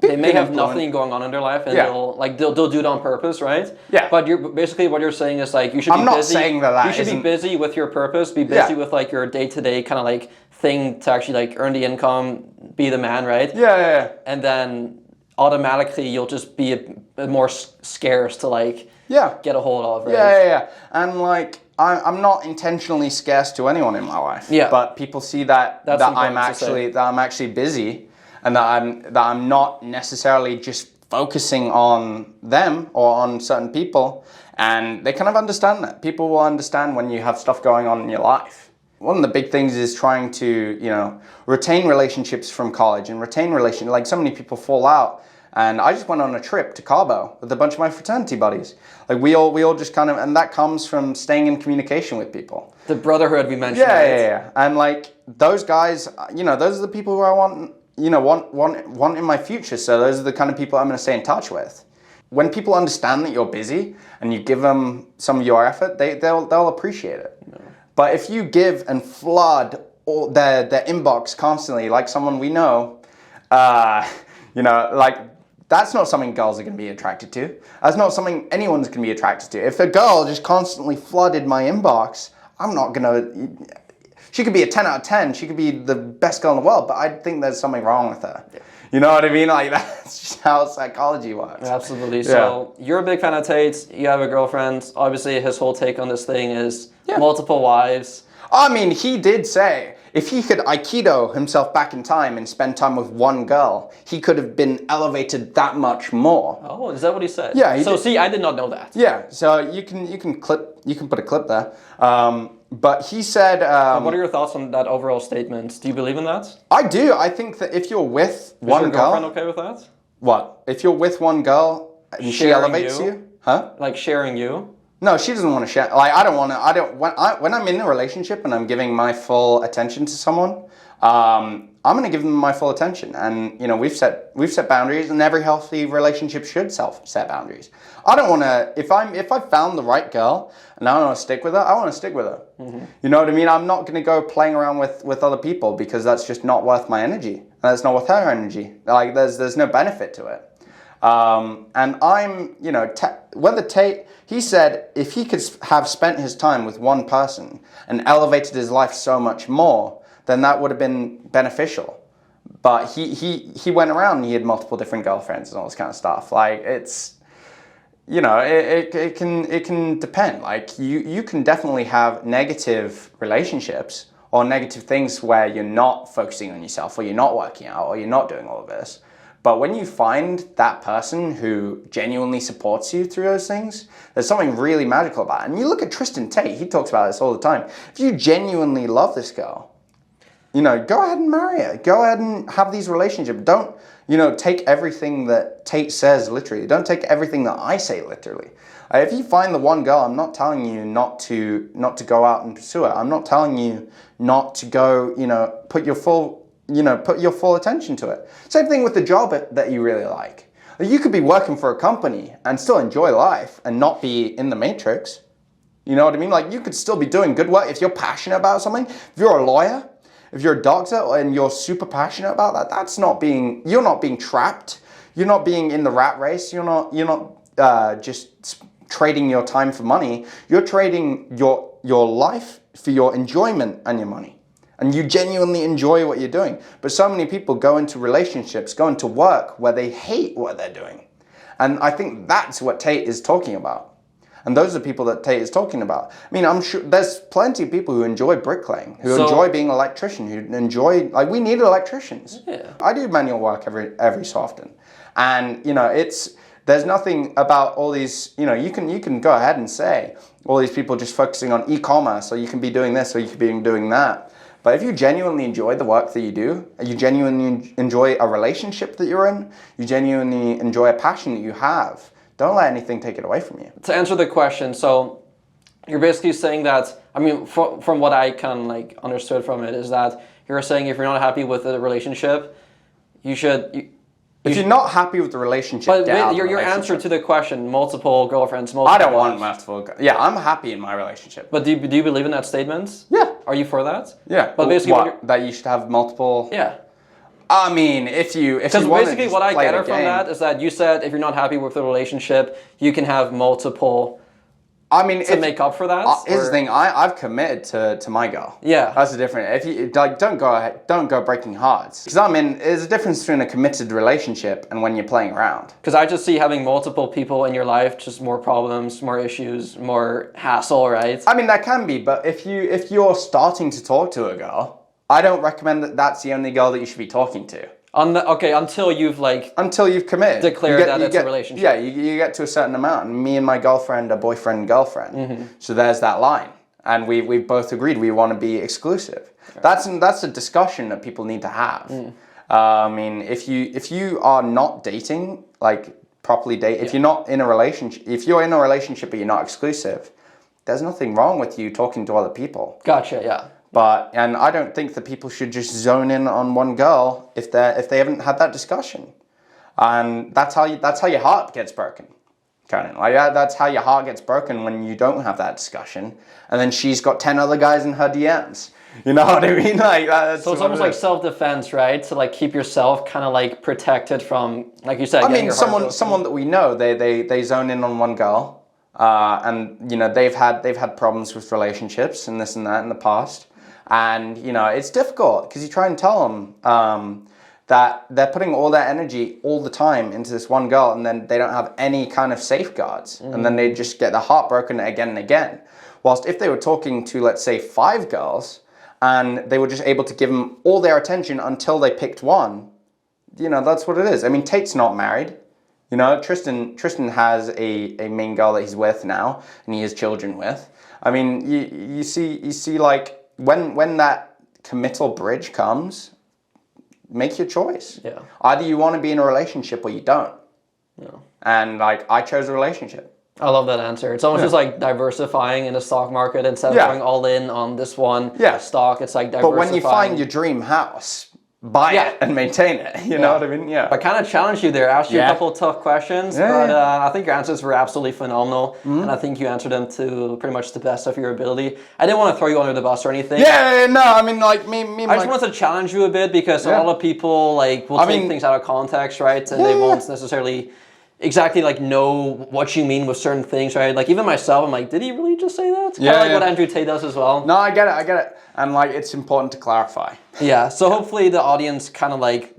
They may have nothing going on in their life, and they'll do it on purpose, right? Yeah. But basically what you're saying is like you should be busy. I'm not saying that you should be busy with your purpose. Be busy with like your day-to-day kind of like thing to actually like earn the income, be the man, right? Yeah. And then automatically you'll just be a more scarce to like get a hold of, right? Yeah. And like I'm not intentionally scarce to anyone in my life. Yeah. But people see that I'm actually busy. And that I'm not necessarily just focusing on them or on certain people, and they kind of understand that. People will understand when you have stuff going on in your life. One of the big things is trying to, retain relationships from college and like so many people fall out. And I just went on a trip to Cabo with a bunch of my fraternity buddies. Like we all just kind of, and that comes from staying in communication with people. The brotherhood we mentioned. Yeah. And like those guys, those are the people who I want in my future. So those are the kind of people I'm going to stay in touch with. When people understand that you're busy and you give them some of your effort, they'll appreciate it. No. But if you give and flood all their inbox constantly, like someone we know, like that's not something girls are going to be attracted to. That's not something anyone's going to be attracted to. If a girl just constantly flooded my inbox, I'm not going to... She could be a 10 out of 10. She could be the best girl in the world, but I think there's something wrong with her. Yeah. You know what I mean? Like, that's just how psychology works. Absolutely. So you're a big fan of Tate. You have a girlfriend. Obviously, his whole take on this thing is multiple wives. I mean, he did say if he could Aikido himself back in time and spend time with one girl, he could have been elevated that much more. Oh, is that what he said? Yeah. See, I did not know that. Yeah. So you can put a clip there. But he said... what are your thoughts on that overall statement? Do you believe in that? I do. I think that if you're with one girl... Is your girlfriend okay with that? What? If you're with one girl and she elevates you? Huh? Like sharing you? No, she doesn't want to share. Like, when I'm in a relationship and I'm giving my full attention to someone, I'm going to give them my full attention. And, we've set boundaries, and every healthy relationship should set boundaries. I don't want to, if I found the right girl and I want to stick with her, I want to stick with her. Mm-hmm. You know what I mean? I'm not going to go playing around with other people because that's just not worth my energy. And that's not worth her energy. Like, there's no benefit to it. And I'm, whether Tate, he said if he could have spent his time with one person and elevated his life so much more, then that would have been beneficial. But he went around and he had multiple different girlfriends and all this kind of stuff. Like, it's, it can depend. Like, you can definitely have negative relationships or negative things where you're not focusing on yourself or you're not working out or you're not doing all of this. But when you find that person who genuinely supports you through those things, there's something really magical about it. And you look at Tristan Tate, he talks about this all the time. If you genuinely love this girl go ahead and marry her. Go ahead and have these relationships. Don't, take everything that Tate says literally. Don't take everything that I say literally. If you find the one girl, I'm not telling you not to go out and pursue her. I'm not telling you not to go, put your full attention to it. Same thing with the job that you really like. You could be working for a company and still enjoy life and not be in the matrix. You know what I mean? Like, you could still be doing good work if you're passionate about something. If you're a lawyer, if you're a doctor and you're super passionate about that, you're not being trapped. You're not being in the rat race. You're not just trading your time for money. You're trading your life for your enjoyment and your money. And you genuinely enjoy what you're doing. But so many people go into relationships, go into work where they hate what they're doing. And I think that's what Tate is talking about. And those are people that Tate is talking about. I mean, I'm sure there's plenty of people who enjoy bricklaying, who enjoy being an electrician, who enjoy, we need electricians. Yeah. I do manual work every so often. And, there's nothing about all these, you can go ahead and say, all these people just focusing on e-commerce, or you can be doing this, or you could be doing that. But if you genuinely enjoy the work that you do, you genuinely enjoy a relationship that you're in, you genuinely enjoy a passion that you have, don't let anything take it away from you. To answer the question, so you're basically saying that, from what I kind of understood from it, is that you're saying if you're not happy with the relationship, you should... If you're not happy with the relationship, but your answer to the question, multiple girlfriends, I don't want multiple. Yeah, I'm happy in my relationship. But do you believe in that statement? Yeah. Are you for that? Yeah. But basically, that you should have multiple. Yeah. I mean, if you basically what I get from that is that you said if you're not happy with the relationship, you can have multiple. To make up for that. Here's the thing: I've committed to my girl. Yeah, that's the difference. If you don't go breaking hearts. Because there's a difference between a committed relationship and when you're playing around. Because I just see having multiple people in your life just more problems, more issues, more hassle, right? That can be, but if you're starting to talk to a girl, I don't recommend that's the only girl that you should be talking to. Until you've committed, declared that it's a relationship. Yeah, you get to a certain amount, and me and my girlfriend are boyfriend and girlfriend. Mm-hmm. So there's that line, and we both agreed we want to be exclusive. Okay. That's a discussion that people need to have. If you are not dating, properly date, if you're not in a relationship, if you're in a relationship but you're not exclusive, there's nothing wrong with you talking to other people. Gotcha. Yeah. And I don't think that people should just zone in on one girl if they haven't had that discussion, and that's how your heart gets broken, Cohnan. That's how your heart gets broken when you don't have that discussion, and then she's got 10 other guys in her DMs. You know what I mean? So it's almost like self-defense, right? To keep yourself kind of protected from, like you said. Someone that we know, they zone in on one girl, and they've had problems with relationships and this and that in the past. And, it's difficult because you try and tell them that they're putting all their energy all the time into this one girl, and then they don't have any kind of safeguards. Mm. And then they just get their heart broken again and again. Whilst if they were talking to, let's say, 5 girls, and they were just able to give them all their attention until they picked one, that's what it is. Tate's not married. Tristan has a main girl that he's with now, and he has children with. You see when that committal bridge comes, make your choice. Yeah. Either you want to be in a relationship or you don't. Yeah. And I chose a relationship. I love that answer. It's almost just diversifying in the stock market instead of going all in on this one stock. It's diversifying. But when you find your dream house, buy it and maintain it. You know what I mean? Yeah. I kind of challenged you there, asked you a couple of tough questions, but I think your answers were absolutely phenomenal, and I think you answered them to pretty much the best of your ability. I didn't want to throw you under the bus or anything. Yeah, no, I just wanted to challenge you a bit because a lot of people will take things out of context, right? And they won't necessarily exactly know what you mean with certain things, right? Even myself, I'm did he really just say that? It's kind of what Andrew Tate does as well. No, I get it. And it's important to clarify. Yeah, so hopefully the audience kind of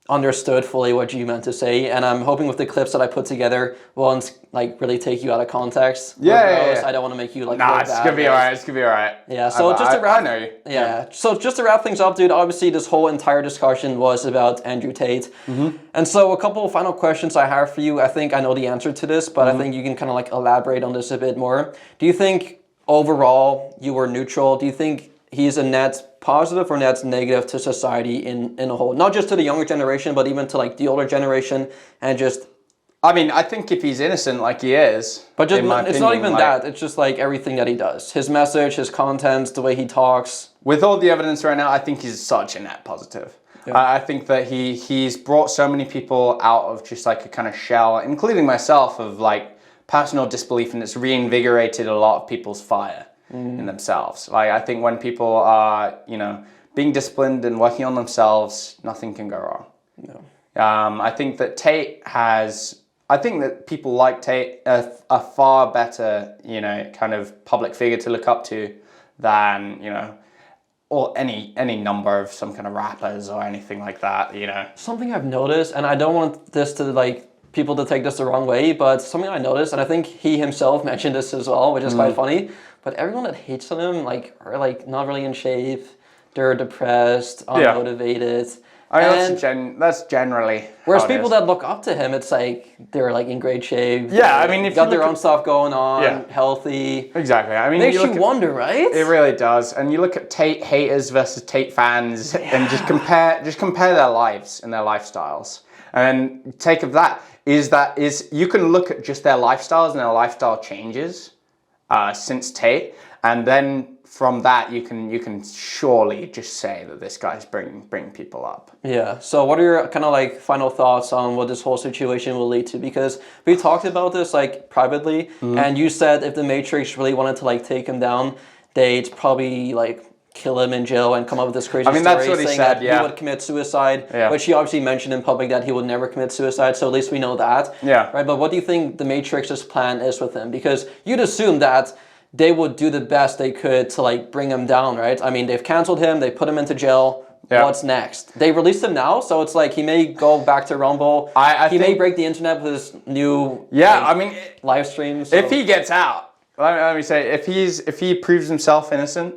understood fully what you meant to say, and I'm hoping with the clips that I put together won't really take you out of context. Yeah. I don't want to make you Nah, it's gonna be alright. It's gonna be alright. Yeah. So I know you. Yeah. So just to wrap things up, dude. Obviously, this whole entire discussion was about Andrew Tate, and so a couple of final questions I have for you. I think I know the answer to this, but I think you can kind of elaborate on this a bit more. Do you think overall you were neutral? Do you think he's a net positive or that's negative to society in a whole? Not just to the younger generation, but even to like the older generation and just. I mean, I think if he's innocent, like he is, But just, in my it's opinion, not even like, that. It's just like everything that he does. His message, his content, the way he talks. with all the evidence right now, I think he's such a net positive. Yeah. I think that he's brought so many people out of just like a kind of shell, including myself, of like personal disbelief, and it's reinvigorated a lot of people's fire in themselves. Like I think when people are, being disciplined and working on themselves, nothing can go wrong. No. I think that I think that people like Tate are far better, kind of public figure to look up to than, or any number of some kind of rappers or anything like that, Something I've noticed, and I don't want this to like people to take this the wrong way, but something I noticed, and I think he himself mentioned this as well, which is quite funny, but everyone that hates on him are like not really in shape, they're depressed, unmotivated. I mean, that's generally. Whereas people that look up to him, it's like they're like in great shape. Yeah, I mean, if got you their own stuff going on, healthy. Exactly. I mean, Makes you wonder, right? It really does. And you look at Tate haters versus Tate fans, and just compare their lives and their lifestyles. And take of that is you can look at just their lifestyles and their lifestyle changes since Tate, and then from that you can surely just say that this guy's bringing people up. Yeah. So what are your kind of like final thoughts on what this whole situation will lead to? Because we talked about this like privately, and you said if the Matrix really wanted to like take him down, they'd probably like kill him in jail and come up with this crazy story that's what he saying said, that he would commit suicide, which he obviously mentioned in public that he would never commit suicide, so at least we know that. Yeah. Right, but what do you think the Matrix's plan is with him? Because you'd assume that they would do the best they could to like bring him down, right? I mean, they've canceled him, they put him into jail. Yeah. What's next? They released him now, so it's like he may go back to Rumble. He may break the internet with his new live streams. So. If he gets out, let me say, if he proves himself innocent,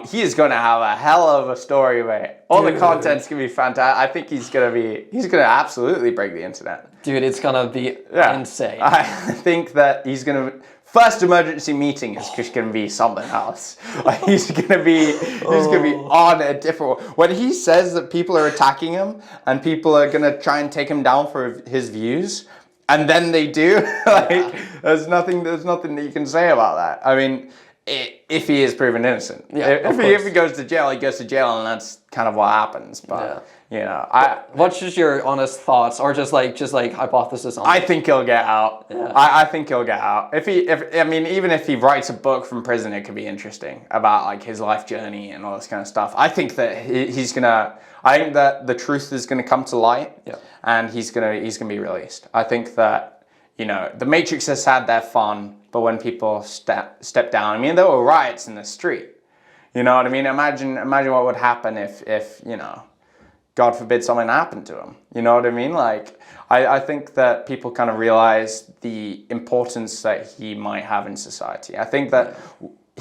he is going to have a hell of a story, mate. All the content's going to be fantastic. I think he's going to absolutely break the internet. Dude, it's going to be insane. I think that he's going to... First emergency meeting is just going to be something else. Like he's going to be on a different... When he says that people are attacking him and people are going to try and take him down for his views, and then they do, there's nothing that you can say about that. I mean... If he is proven innocent, if he goes to jail, he goes to jail, and that's kind of what happens. But what's just your honest thoughts, or just like hypothesis on? I think he'll get out. Yeah. I think he'll get out. Even if he writes a book from prison, it could be interesting about like his life journey and all this kind of stuff. I think that he's gonna. I think that the truth is gonna come to light, and he's gonna be released. I think that the Matrix has had their fun. But when people step down, I mean, there were riots in the street. You know what I mean? Imagine what would happen if God forbid something happened to him. You know what I mean? Like, I think that people kind of realize the importance that he might have in society. I think that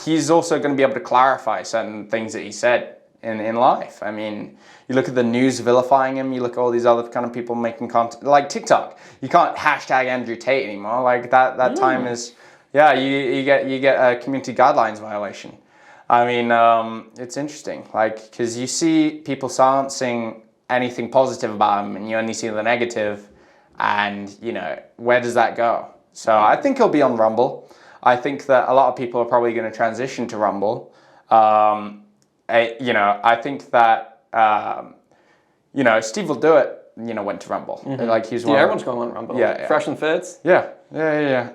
he's also going to be able to clarify certain things that he said in life. I mean, you look at the news vilifying him, you look at all these other kind of people making content, like TikTok. You can't hashtag Andrew Tate anymore. Like that time is... Yeah, you get a community guidelines violation. I mean, it's interesting, like, because you see people silencing anything positive about him, and you only see the negative, and where does that go? So I think he'll be on Rumble. I think that a lot of people are probably going to transition to Rumble. I think that Steve will do it. Went to Rumble. Like he's everyone's going on Rumble. Yeah. Fresh and fits. Yeah.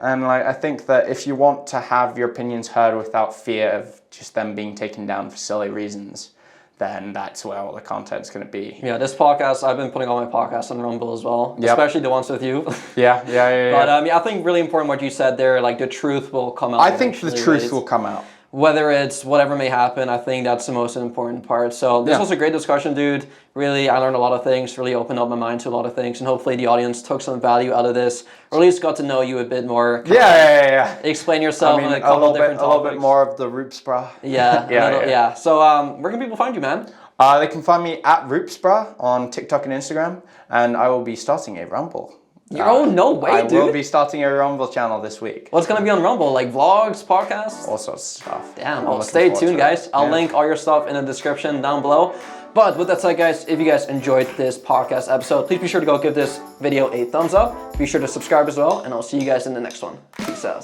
And like I think that if you want to have your opinions heard without fear of just them being taken down for silly reasons, then that's where all the content's going to be. Yeah, this podcast, I've been putting all my podcasts on Rumble as well, especially the ones with you. Yeah. But I think really important what you said there, like the truth will come out. I think the truth will come out. Whether it's whatever may happen, I think that's the most important part. So this was a great discussion, dude. Really, I learned a lot of things, really opened up my mind to a lot of things, and hopefully the audience took some value out of this, or at least got to know you a bit more. Yeah. Explain yourself on a couple different topics. A little bit more of the Roopsbra. Yeah. So where can people find you, man? They can find me at Roopsbra on TikTok and Instagram, and I will be starting a Rumble Oh, no way, dude. I will be starting a Rumble channel this week. What's going to be on Rumble? Like vlogs, podcasts? All sorts of stuff. Damn, well, stay tuned, guys. I'll link all your stuff in the description down below. But with that said, guys, if you guys enjoyed this podcast episode, please be sure to go give this video a thumbs up. Be sure to subscribe as well, and I'll see you guys in the next one. Peace out.